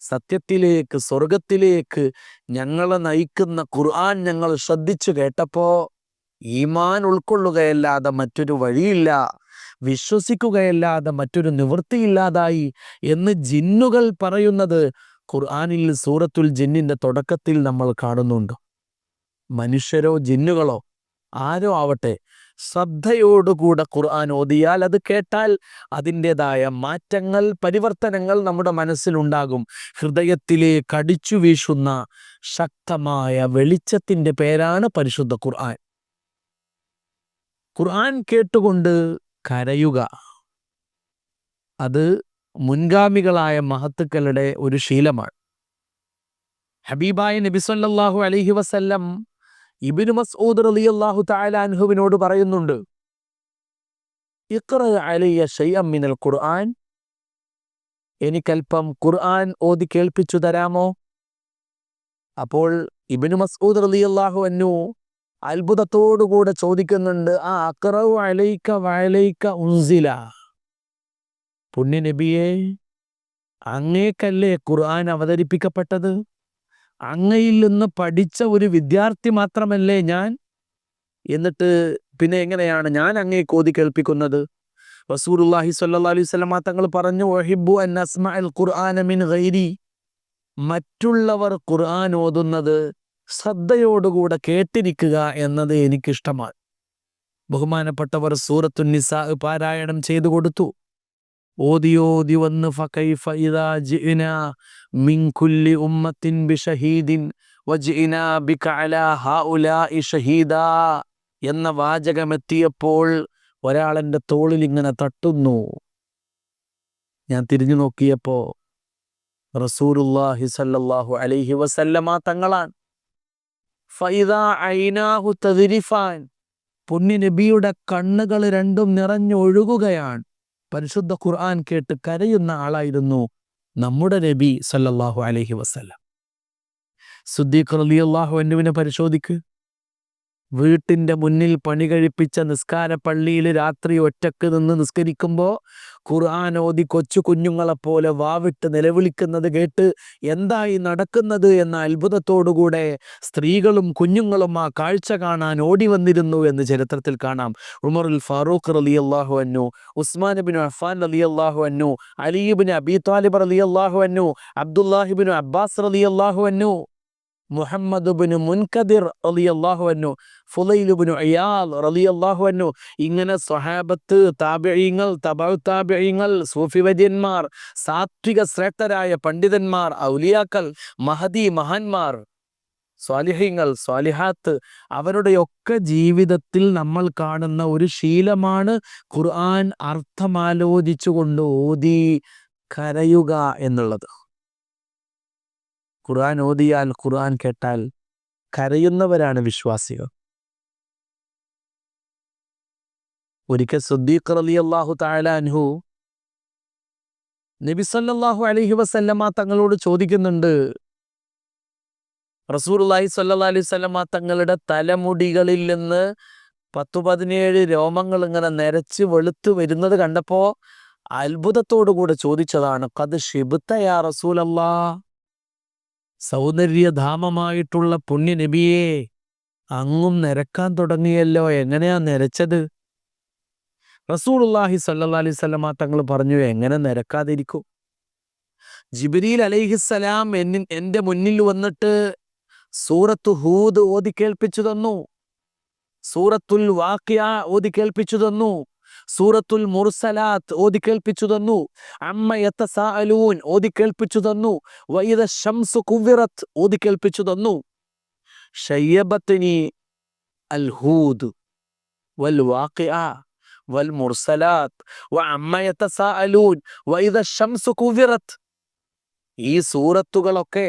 സത്യത്തിലേക്ക്, സ്വർഗത്തിലേക്ക് ഞങ്ങളെ നയിക്കുന്ന ഖുർആൻ ഞങ്ങൾ ശ്രദ്ധിച്ചു കേട്ടപ്പോ ഈമാൻ ഉൾക്കൊള്ളുകയല്ലാതെ മറ്റൊരു വഴിയില്ല, വിശ്വസിക്കുകയല്ലാതെ മറ്റൊരു നിവൃത്തിയില്ലാതായി എന്ന് ജിന്നുകൾ പറയുന്നത് ഖുർആനിൽ സൂറത്തുൽ ജിന്നിൻ്റെ തുടക്കത്തിൽ നമ്മൾ കാണുന്നുണ്ട്. മനുഷ്യരോ ജിന്നുകളോ ആരോ ആവട്ടെ, ശ്രദ്ധയോടുകൂടെ ഖുർആൻ ഓതിയാൽ, അത് കേട്ടാൽ അതിൻ്റെതായ മാറ്റങ്ങൾ, പരിവർത്തനങ്ങൾ നമ്മുടെ മനസ്സിലുണ്ടാകും. ഹൃദയത്തിലേക്ക് അടിച്ചു വീശുന്ന ശക്തമായ വെളിച്ചത്തിൻ്റെ പേരാണ് പരിശുദ്ധ ഖുർആൻ. ഖുർആൻ കേട്ടുകൊണ്ട് കരയുക, അത് മുൻഗാമികളായ മഹത്തുക്കളുടെ ഒരു ശീലമാണ്. ഹബീബായ നബി സല്ലല്ലാഹു അലൈഹി വസല്ലം ഇബ്നു മസ്ഊദ് റളിയല്ലാഹു തആല അൻഹുവിനോട് പറയുന്നുണ്ട്, ഇഖ്റ അലയ്യ ശൈഅൻ മിനൽ ഖുർആൻ, എനിക്കൽപ്പം ഖുർആൻ ഓതി കേൾപ്പിച്ചു തരാമോ? അപ്പോൾ ഇബ്നു മസ്ഊദ് റളിയല്ലാഹു അൻഹു അത്ഭുതത്തോടുകൂടെ ചോദിക്കുന്നുണ്ട്, ആ അഖ്റഉ അലൈക വഅലൈക ഉൻസില, പുണ്യ നബിയെ, അങ്ങേക്കല്ലേ ഖുർആൻ അവതരിപ്പിക്കപ്പെട്ടത്? അങ്ങയിൽ നിന്ന് പഠിച്ച ഒരു വിദ്യാർത്ഥി മാത്രമല്ലേ ഞാൻ? എന്നിട്ട് പിന്നെ എങ്ങനെയാണ് ഞാൻ അങ്ങേക്ക് ഓതി കേൾപ്പിക്കുന്നത്? റസൂലുള്ളാഹി സ്വല്ലല്ലാഹു അലൈഹി വസല്ലം തങ്ങൾ പറഞ്ഞു, ഉഹിബ്ബു അൻ അസ്മഅൽ ഖുർആന മിൻ ഗൈരി, മറ്റുള്ളവർ ഖുർആൻ ഓതുന്നത് ശ്രദ്ധയോടുകൂടെ കേട്ടിരിക്കുക എന്നത് എനിക്കിഷ്ടമാണ്. ബഹുമാനപ്പെട്ടവർ സൂറത്തുൻ നിസാ പാരായണം ചെയ്തു കൊടുത്തു. ഓതി വന്ന് ഫകൈഫ ഇദാ ജിഅനാ മിൻ കുല്ലി ഉമ്മത്തിൻ ബിശഹീദിൻ വജിഅനാ ബിക അലാ ഹൗലാഇ ഷഹീദാ എന്ന വാചകമെത്തിയപ്പോൾ ഒരാളെൻ്റെ തോളിൽ ഇങ്ങനെ തട്ടുന്നു. ഞാൻ തിരിഞ്ഞു നോക്കിയപ്പോൾ റസൂലുള്ളാഹി സ്വല്ലല്ലാഹു അലൈഹി വസല്ലമ തങ്ങളാണ്. ഫഇദാ ഐനാഹു തദ്രിഫാൻ, പുണ്യ നബിയുടെ കണ്ണുകൾ രണ്ടും നിറഞ്ഞൊഴുകുകയാണ്. പരിശുദ്ധ ഖുർആൻ കേട്ട് കരയുന്ന ആളായിരുന്നു നമ്മുടെ നബി സല്ലല്ലാഹു അലൈഹി വസല്ലം. സിദ്ദീഖ് റളിയല്ലാഹു അൻഹുവിനെ പരിശോധിക്ക്. വീട്ടിൻ്റെ മുന്നിൽ പണി കഴിപ്പിച്ച നിസ്കാര പള്ളിയിൽ രാത്രി ഒറ്റക്ക് നിന്ന് നിസ്കരിക്കുമ്പോൾ ഖുർആൻ ഓതി കൊച്ചു കുഞ്ഞുങ്ങളെപ്പോലെ വാവിട്ട് നിലവിളിക്കുന്നത് കേട്ട് എന്തായി നടക്കുന്നത് എന്ന അത്ഭുതത്തോടുകൂടെ സ്ത്രീകളും കുഞ്ഞുങ്ങളും ആ കാഴ്ച കാണാൻ ഓടി വന്നിരുന്നു എന്ന് ചരിത്രത്തിൽ കാണാം. ഉമറുൽ ഫാറൂഖ് റളിയല്ലാഹു അൻഹു, ഉസ്മാൻ ഇബ്നു അഫ്ഫാൻ റളിയല്ലാഹു അൻഹു, അലി ഇബ്നു അബീ ത്വാലിബ് റളിയല്ലാഹു അൻഹു, അബ്ദുല്ലാഹി ഇബ്നു അബ്ബാസ് റളിയല്ലാഹു അൻഹു, മുഹമ്മദ് ഇബ്നു മുൻകദിർ റളിയല്ലാഹു അൻഹു, ഫുളൈൽ ഇബ്നു ഇയാദ് റളിയല്ലാഹു അൻഹു, ഇങ്ങനെ സ്വഹാബത്ത്, താബിഈങ്ങൾ, തബഉ താബിഈങ്ങൾ, സൂഫി വര്യന്മാർ, സാത്വിക ശ്രേഷ്ഠരായ പണ്ഡിതന്മാർ, ഔലിയാക്കൾ, മഹദി മഹാന്മാർ, സ്വാലിഹീങ്ങൾ, സ്വാലിഹാത്ത്, അവരുടെയൊക്കെ ജീവിതത്തിൽ നമ്മൾ കാണുന്ന ഒരു ശീലമാണ് ഖുർആൻ അർത്ഥമാലോചിച്ചുകൊണ്ട് ഓതി കരയുക എന്നുള്ളത്. ഖുർആൻ ഓതിയാൽ, ഖുർആൻ കേട്ടാൽ കരയുന്നവരാണ് വിശ്വാസികൾ. ഒരിക്കൽ സിദ്ദീഖ് റളിയല്ലാഹു തആല അൻഹു നബി സല്ലല്ലാഹു അലൈഹി വസല്ലമ തങ്ങളോട് ചോദിക്കുന്നുണ്ട്, റസൂലുള്ളാഹി സ്വല്ലല്ലാഹു അലൈഹി വസല്ലമ തങ്ങളുടെ തലമുടികളിൽ നിന്ന് 10-17 രോമങ്ങൾ ഇങ്ങനെ നരച്ച് വെളുത്ത് വരുന്നത് കണ്ടപ്പോൾ അത്ഭുതത്തോടുകൂടെ ചോദിച്ചതാണ്, ഖദ് ശിബ്ത യാ റസൂലല്ലാഹ്, സൗന്ദര്യധാമമായിട്ടുള്ള പുണ്യ നബിയെ, അങ്ങും നിരക്കാൻ തുടങ്ങിയല്ലോ. എങ്ങനെയാ നിരച്ചത്? റസൂലുള്ളാഹി സ്വല്ലല്ലാഹി അലൈഹി വസല്ലമ തങ്ങൾ പറഞ്ഞു, എങ്ങനെ നിരക്കാതിരിക്കും? ജിബ്രീൽ അലൈഹിസ്സലാം എൻ്റെ മുന്നിൽ വന്നിട്ട് സൂറത്തു ഹൂദ് ഓതി കേൾപ്പിച്ചു തന്നു, സൂറത്തുൽ വാഖിഅ ഓതി കേൾപ്പിച്ചു തന്നു, സൂറത്തുൽ മുർസലാത്ത് ഓതി കേൾപ്പിച്ചു തന്നു, അമ്മ യതസാഅലൂൻ ഓതി കേൾപ്പിച്ചു തന്നു, വഇദ ശംസു കുവിറത്ത് ഓതി കേൾപ്പിച്ചു തന്നു. ശയ്യബത്നി അൽ ഹൂദ് വൽ വാഖിഅ വൽ മുർസലാത്ത് വഅമ്മ യതസാഅലൂൻ വഇദ ശംസു കുവിറത്ത്. ഈ സൂറത്തുകളൊക്കെ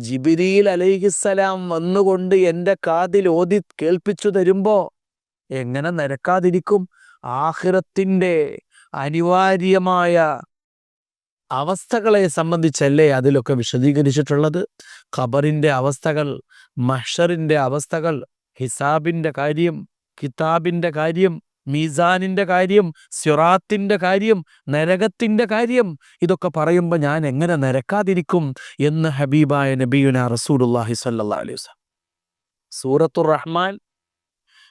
ജിബ്രീൽ അലൈഹിസ്സലാം വന്നുകൊണ്ട് എൻ്റെ കാതിൽ ഓതി കേൾപ്പിച്ചു തരുമ്പോ എങ്ങനെ നിരക്കാതിരിക്കും? ആഖിറത്തിൻ്റെ അനിവാര്യമായ അവസ്ഥകളെ സംബന്ധിച്ചല്ലേ അതിലൊക്കെ വിശദീകരിച്ചിട്ടുള്ളത്. ഖബറിൻ്റെ അവസ്ഥകൾ, മഹ്ശറിൻ്റെ അവസ്ഥകൾ, ഹിസാബിൻ്റെ കാര്യം, കിതാബിൻ്റെ കാര്യം, മീസാനിൻ്റെ കാര്യം, സിറാത്തിൻ്റെ കാര്യം, നരകത്തിൻ്റെ കാര്യം, ഇതൊക്കെ പറയുമ്പോൾ ഞാൻ എങ്ങനെ നിരക്കാതിരിക്കും എന്ന് ഹബീബായ നബിയുനാ റസൂലുള്ളാഹി സ്വല്ലല്ലാഹു അലൈഹി വസല്ലം. സൂറത്തുർ റഹ്മാൻ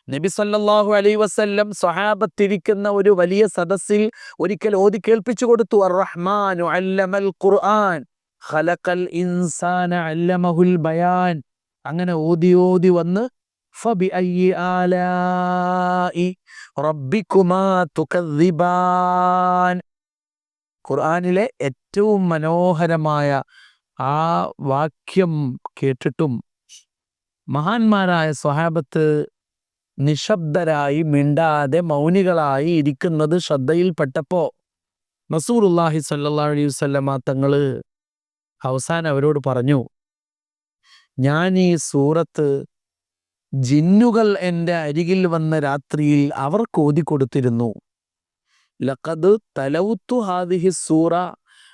നബി സല്ലല്ലാഹു അലൈഹി വസല്ലം സ്വഹാബത്തിരിക്കുന്ന ഒരു വലിയ സദസ്സിൽ ഒരിക്കൽ ഓതി കേൾപ്പിച്ചു കൊടുത്തു. അർ-റഹ്മാനു അല്ലമൽ ഖുർആൻ ഖലഖൽ ഇൻസാന അല്ലമഹുൽ ബയാൻ. അങ്ങനെ ഓതി ഓതി വന്ന് ഫബിഅയ്യി ആലാഇ റബ്ബികുമാ തുകദ്ദിബാൻ. ഖുർആനിലെ ഏറ്റവും മനോഹരമായ ആ വാക്യം കേട്ടിട്ടും മഹാന്മാരായ സ്വഹാബത്ത് നിശബ്ദരായി, മിണ്ടാതെ മൗനികളായി ഇരിക്കുന്നത് ശ്രദ്ധയിൽപ്പെട്ടപ്പോ റസൂലുള്ളാഹി സ്വല്ലല്ലാഹു അലൈഹി വസല്ലമ തങ്ങള് അവസാനം അവരോട് പറഞ്ഞു, ഞാൻ ഈ സൂറത്ത് ജിന്നുകൾ എൻ്റെ അരികിൽ വന്ന രാത്രിയിൽ അവർക്ക് ഓതിക്കൊടുത്തിരുന്നു. ലഖദ് തലൗത്തു ഹാദിഹി സൂറ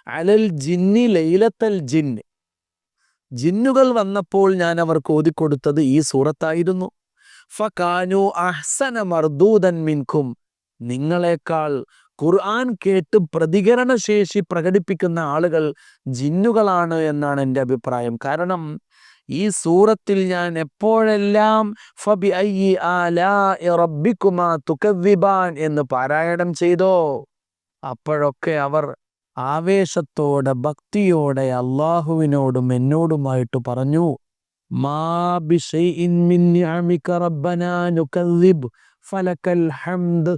അലൽ ജിന്നി ലൈലത്തൽ ജിന്ന്. ജിന്നുകൾ വന്നപ്പോൾ ഞാൻ അവർക്ക് ഓതിക്കൊടുത്തത് ഈ സൂറത്തായിരുന്നു. ഫകാനു അഹ്സന മർദൂദൻ മിൻകും. നിങ്ങളെക്കാൾ ഖുർആൻ കേട്ട് പ്രതികരണശേഷി പ്രകടിപ്പിക്കുന്ന ആളുകൾ ജിന്നുകളാണ് എന്നാണ് എൻ്റെ അഭിപ്രായം. കാരണം ഈ സൂറത്തിൽ ഞാൻ എപ്പോഴെല്ലാം ഫബിഅയ്യി ആലാഇ റബ്ബികുമാ തുകദ്ദിബാൻ എന്ന് പാരായണം ചെയ്തോ അപ്പോഴൊക്കെ അവർ ആവേശത്തോടെ, ഭക്തിയോടെ അള്ളാഹുവിനോടും എന്നോടുമായിട്ട് പറഞ്ഞു, മാ ബിശൈഇൻ മിൻ നിഅമിക റബ്ബനാ നുകദ്ദിബ് ഫലക്കൽ ഹംദ്.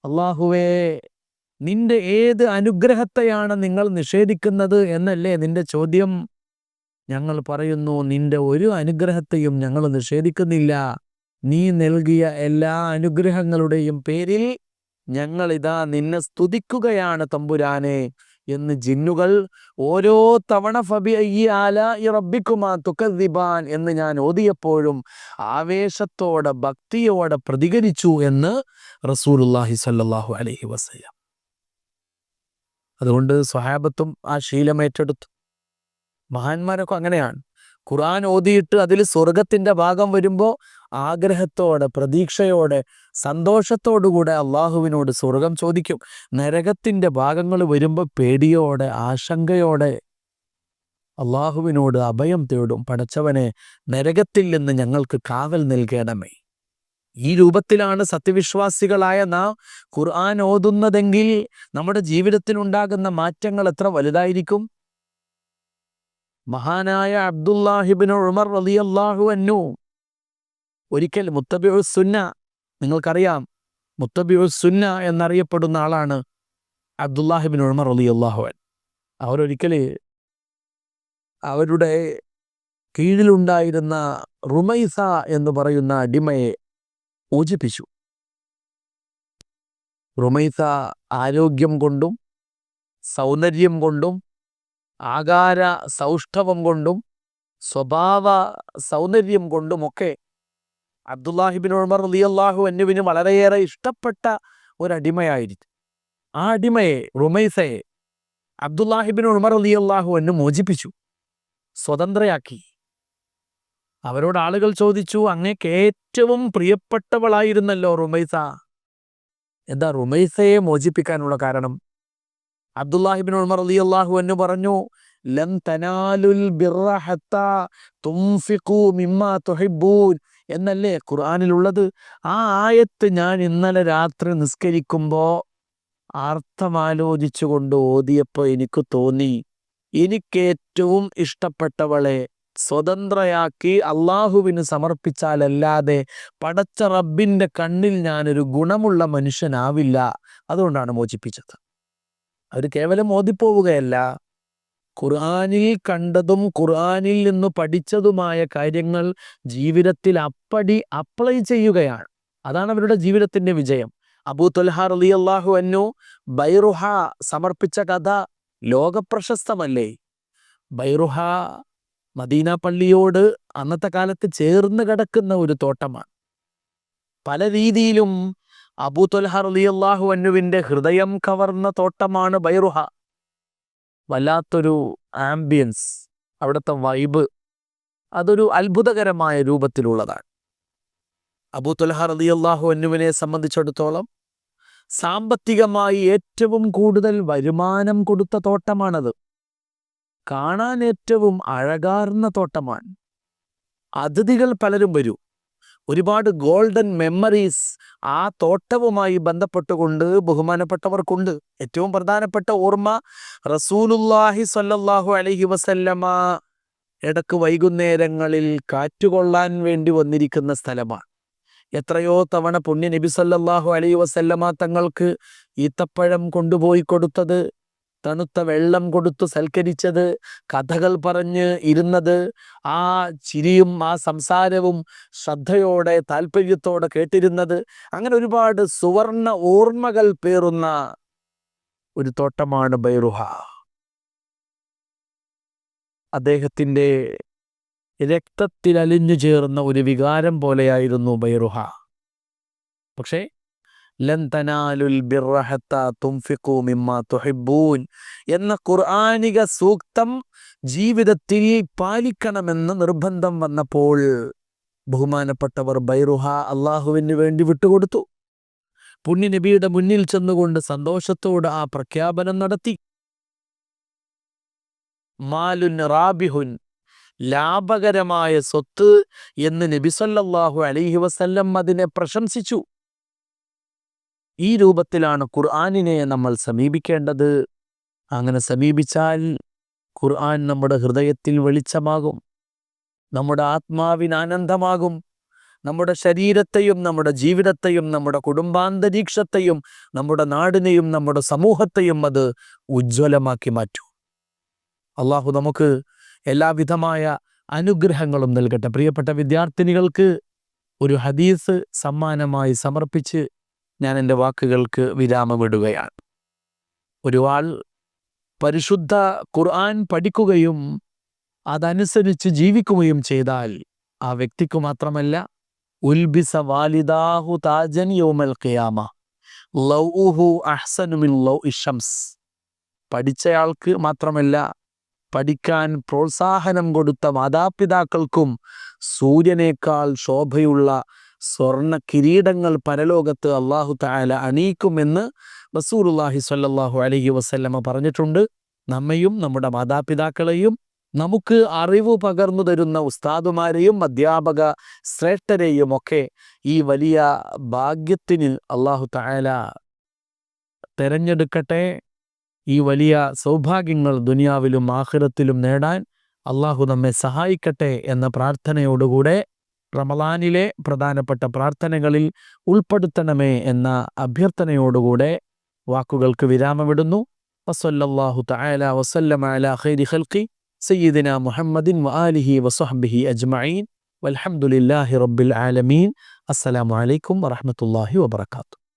അള്ളാഹുവേ, നിന്റെ ഏത് അനുഗ്രഹത്തെയാണ് നിങ്ങൾ നിഷേധിക്കുന്നത് എന്നല്ലേ നിന്റെ ചോദ്യം. ഞങ്ങൾ പറയുന്നു, നിന്റെ ഒരു അനുഗ്രഹത്തെയും ഞങ്ങൾ നിഷേധിക്കുന്നില്ല. നീ നൽകിയ എല്ലാ അനുഗ്രഹങ്ങളുടെയും പേരിൽ ഞങ്ങളിതാ നിന്നെ സ്തുതിക്കുകയാണ് തമ്പുരാനെ എന്ന് ജിന്നുകൾ ഓരോ തവണ ഫബിഅയ്യി ആലാഇ റബ്ബികുമാ തുകദ്ദിബാൻ എന്ന് ഞാൻ ഓതിയപ്പോഴും ആവേശത്തോടെ, ഭക്തിയോടെ പ്രതികരിച്ചു എന്ന് റസൂലുള്ളാഹി സ്വല്ലല്ലാഹു അലൈഹി വസല്ലം. അതുകൊണ്ട് സ്വഹാബത്തും ആ ശീലം ഏറ്റെടുത്തു. മഹാന്മാരൊക്കെ അങ്ങനെയാണ്. ഖുർആൻ ഓതിയിട്ട് അതിൽ സ്വർഗത്തിൻ്റെ ഭാഗം വരുമ്പോൾ ആഗ്രഹത്തോടെ, പ്രതീക്ഷയോടെ, സന്തോഷത്തോടുകൂടെ അള്ളാഹുവിനോട് സ്വർഗം ചോദിക്കും. നരകത്തിൻ്റെ ഭാഗങ്ങൾ വരുമ്പോൾ പേടിയോടെ, ആശങ്കയോടെ അള്ളാഹുവിനോട് അഭയം തേടും. പടച്ചവനെ, നരകത്തിൽ നിന്ന് ഞങ്ങൾക്ക് കാവൽ നൽകണമേ. ഈ രൂപത്തിലാണ് സത്യവിശ്വാസികളായ നാം ഖുർആൻ ഓതുന്നതെങ്കിൽ നമ്മുടെ ജീവിതത്തിലുണ്ടാകുന്ന മാറ്റങ്ങൾ എത്ര വലുതായിരിക്കും. മഹാനായ അബ്ദുല്ലാഹിബ്നു ഉമർ റളിയല്ലാഹു അൻഹു ഒരിക്കൽ മുത്തബിഉസ് സുന്ന, നിങ്ങൾക്കറിയാം മുത്തബിഉസ് സുന്ന എന്നറിയപ്പെടുന്ന ആളാണ് അബ്ദുല്ലാഹിബ്നു ഉമർ റളിയല്ലാഹു അൻഹു. അവരൊരിക്കൽ അവരുടെ കീഴിലുണ്ടായിരുന്ന റുമൈസ എന്ന് പറയുന്ന അടിമയെ മോചിപ്പിച്ചു. റുമൈസ ആരോഗ്യം കൊണ്ടും സൗന്ദര്യം കൊണ്ടും ആകാര സൗഷ്ഠവം കൊണ്ടും സ്വഭാവ സൗന്ദര്യം കൊണ്ടുമൊക്കെ അബ്ദുല്ലാഹിബ്നു ഉമർ റളിയല്ലാഹു അൻഹുവിന് വളരെയേറെ ഇഷ്ടപ്പെട്ട ഒരടിമയായിരുന്നു. ആ അടിമയെ, റുമൈസയെ, അബ്ദുല്ലാഹിബ്നു ഉമർ റളിയല്ലാഹു അൻഹു മോചിപ്പിച്ചു, സ്വതന്ത്രയാക്കി. അവരോട് ആളുകൾ ചോദിച്ചു, അങ്ങേക്ക് ഏറ്റവും പ്രിയപ്പെട്ടവളായിരുന്നല്ലോ റുമൈസ, എന്താ റുമൈസയെ മോചിപ്പിക്കാനുള്ള കാരണം? അബ്ദുല്ലാഹിബ്നു ഉമർ റളിയല്ലാഹു അൻഹു പറഞ്ഞു, ലൻ തനാലുൽ ബിർറ ഹത്താ തുൻഫിഖു മിമ്മാ തുഹിബ്ബൂൻ. എന്നല്ലേ ഖുർആനിലുള്ളത്? ആ ആയത്ത് ഞാൻ ഇന്നലെ രാത്രി നിസ്കരിക്കുമ്പോൾ അർത്ഥമാലോചിച്ചുകൊണ്ട് ഓതിയപ്പോൾ എനിക്ക് തോന്നി, എനിക്കേറ്റവും ഇഷ്ടപ്പെട്ടവളെ സ്വതന്ത്രയാക്കി അള്ളാഹുവിന് സമർപ്പിച്ചാലല്ലാതെ പടച്ച റബ്ബിൻ്റെ കണ്ണിൽ ഞാനൊരു ഗുണമുള്ള മനുഷ്യനാവില്ല, അതുകൊണ്ടാണ് മോചിപ്പിച്ചത്. അവർ കേവലം ഓതിപ്പോവുകയല്ല, ഖുർആനിൽ കണ്ടതും ഖുർആനിൽ നിന്ന് പഠിച്ചതുമായ കാര്യങ്ങൾ ജീവിതത്തിൽ അപ്ലൈ ചെയ്യുകയാണ്. അതാണ് അവരുടെ ജീവിതത്തിൻ്റെ വിജയം. അബൂ ത്വൽഹ റളിയല്ലാഹു അൻഹു ബൈറുഹ സമർപ്പിച്ച കഥ ലോകപ്രശസ്തമല്ലേ? ബൈറുഹ മദീന പള്ളിയോട് അന്നത്തെ കാലത്ത് ചേർന്ന് കിടക്കുന്ന ഒരു തോട്ടമാണ്. പല രീതിയിലും അബൂ ത്വൽഹ റളിയല്ലാഹു അൻഹുവിൻ്റെ ഹൃദയം കവർന്ന തോട്ടമാണ് ബൈറുഹ. വല്ലാത്തൊരു ആംബിയൻസ്, അവിടുത്തെ വൈബ്, അതൊരു അത്ഭുതകരമായ രൂപത്തിലുള്ളതാണ്. അബൂ ത്വൽഹ റളിയല്ലാഹു അൻഹുവിനെ സംബന്ധിച്ചിടത്തോളം സാമ്പത്തികമായി ഏറ്റവും കൂടുതൽ വരുമാനം കൊടുത്ത തോട്ടമാണത്. കാണാൻ ഏറ്റവും അഴകാർന്ന തോട്ടമാണ്. അതിഥികൾ പലരും വരും. ഒരുപാട് ഗോൾഡൻ മെമ്മറീസ് ആ തോട്ടവുമായി ബന്ധപ്പെട്ടുകൊണ്ട് ബഹുമാനപ്പെട്ടവർക്കുണ്ട്. ഏറ്റവും പ്രധാനപ്പെട്ട ഓർമ്മ, റസൂലുള്ളാഹി സ്വല്ലല്ലാഹു അലൈഹി വസല്ലമ ഇടക്ക് വൈകുന്നേരങ്ങളിൽ കാറ്റുകൊള്ളാൻ വേണ്ടി വന്നിരിക്കുന്ന സ്ഥലമാണ്. എത്രയോ തവണ പുണ്യ നബി സല്ലല്ലാഹു അലൈഹി വസല്ലമ തങ്ങൾക്ക് ഈത്തപ്പഴം കൊണ്ടുപോയി കൊടുത്തത്, തണുത്ത വെള്ളം കൊടുത്തു സൽക്കരിച്ചത്, കഥകൾ പറഞ്ഞ് ഇരുന്നത്, ആ ചിരിയും ആ സംസാരവും ശ്രദ്ധയോടെ താല്പര്യത്തോടെ കേട്ടിരുന്നത്, അങ്ങനെ ഒരുപാട് സുവർണ ഓർമ്മകൾ പേറുന്ന ഒരു തോട്ടമാണ് ബൈറുഹ. അദ്ദേഹത്തിൻ്റെ രക്തത്തിൽ അലിഞ്ഞു ചേർന്ന ഒരു വികാരം പോലെയായിരുന്നു ബൈറുഹ. പക്ഷേ ലൻ തനാലുൽ ബിർറ ഹത്താ തുൻഫിഖൂ മിമ്മാ തുഹിബ്ബൂൻ എന്ന ഖുർആനിക സൂക്തം ജീവിതത്തിൽ പാലിക്കണമെന്ന് നിർബന്ധം വന്നപ്പോൾ ബഹുമാനപ്പെട്ടവർ ബൈറുഹ അള്ളാഹുവിന് വേണ്ടി വിട്ടുകൊടുത്തു. പുണ്യനബിയുടെ മുന്നിൽ ചെന്നുകൊണ്ട് സന്തോഷത്തോടെ ആ പ്രഖ്യാപനം നടത്തി. മാലുൻ റാബിഹുൻ, ലാഭകരമായ സ്വത്ത് എന്ന് നബി സല്ലല്ലാഹു അലൈഹി വസല്ലം അതിനെ പ്രശംസിച്ചു. ഈ രൂപത്തിലാണ് ഖുർആനിനെ നമ്മൾ സമീപിക്കേണ്ടത്. അങ്ങനെ സമീപിച്ചാൽ ഖുർആൻ നമ്മുടെ ഹൃദയത്തിൽ വെളിച്ചമാകും, നമ്മുടെ ആത്മാവിന് ആനന്ദമാകും, നമ്മുടെ ശരീരത്തെയും നമ്മുടെ ജീവിതത്തെയും നമ്മുടെ കുടുംബാന്തരീക്ഷത്തെയും നമ്മുടെ നാടിനെയും നമ്മുടെ സമൂഹത്തെയും അത് ഉജ്ജ്വലമാക്കി മാറ്റും. അള്ളാഹു നമുക്ക് എല്ലാവിധമായ അനുഗ്രഹങ്ങളും നൽകട്ടെ. പ്രിയപ്പെട്ട വിദ്യാർത്ഥിനികൾക്ക് ഒരു ഹദീസ് സമ്മാനമായി സമർപ്പിച്ച് ഞാൻ എൻ്റെ വാക്കുകൾക്ക് വിരാമമിടുകയാണ്. ഒരാൾ പരിശുദ്ധ ഖുർആൻ പഠിക്കുകയും അതനുസരിച്ച് ജീവിക്കുകയും ചെയ്താൽ ആ വ്യക്തിക്ക് മാത്രമല്ല, ഉൽബിസ വാലിദാഹു താജൻ യൗമൽ ഖിയാമ ലൗഉഹു അഹ്സനു മിൻ ലൗഇ ശംസ്. പഠിച്ചയാൾക്ക് മാത്രമല്ല, പഠിക്കാൻ പ്രോത്സാഹനം കൊടുത്ത മാതാപിതാക്കൾക്കും സൂര്യനേക്കാൾ ശോഭയുള്ള സ്വർണ്ണ കിരീടങ്ങൾ പരലോകത്ത് അല്ലാഹു തആല അണിയിക്കുമെന്ന് റസൂലുള്ളാഹി സ്വല്ലല്ലാഹു അലൈഹി വസല്ലമ പറഞ്ഞിട്ടുണ്ട്. നമ്മയും നമ്മുടെ മാതാപിതാക്കളെയും നമുക്ക് അറിവ് പകർന്നു തരുന്ന ഉസ്താദുമാരെയും അധ്യാപക ശ്രേഷ്ഠരെയും ഒക്കെ ഈ വലിയ ഭാഗ്യത്തിന് അല്ലാഹു തആല തെരഞ്ഞെടുക്കട്ടെ. ഈ വലിയ സൗഭാഗ്യങ്ങൾ ദുനിയാവിലും ആഖിറത്തിലും നേടാൻ അള്ളാഹു നമ്മെ സഹായിക്കട്ടെ എന്ന പ്രാർത്ഥനയോടുകൂടെ റമളാനിലെ പ്രധാനപ്പെട്ട പ്രാർത്ഥനകളിൽ ഉൾപ്പെടുത്തണമേ എന്ന അഭ്യർത്ഥനയോടുകൂടെ വാക്കുകൾക്ക് വിരാമമിടുന്നു. വസല്ലല്ലാഹു തആല വസല്ലമ അലാ ഖൈരി ഖൽഖി സയ്യിദിന മുഹമ്മദിൻ വആലിഹി വസഹ്ബിഹി അജ്മഈൻ വൽഹംദുലില്ലാഹി റബ്ബിൽ ആലമീൻ. അസ്സലാമു അലൈക്കും വറഹ്മത്തുള്ളാഹി വബറകാതുഹു.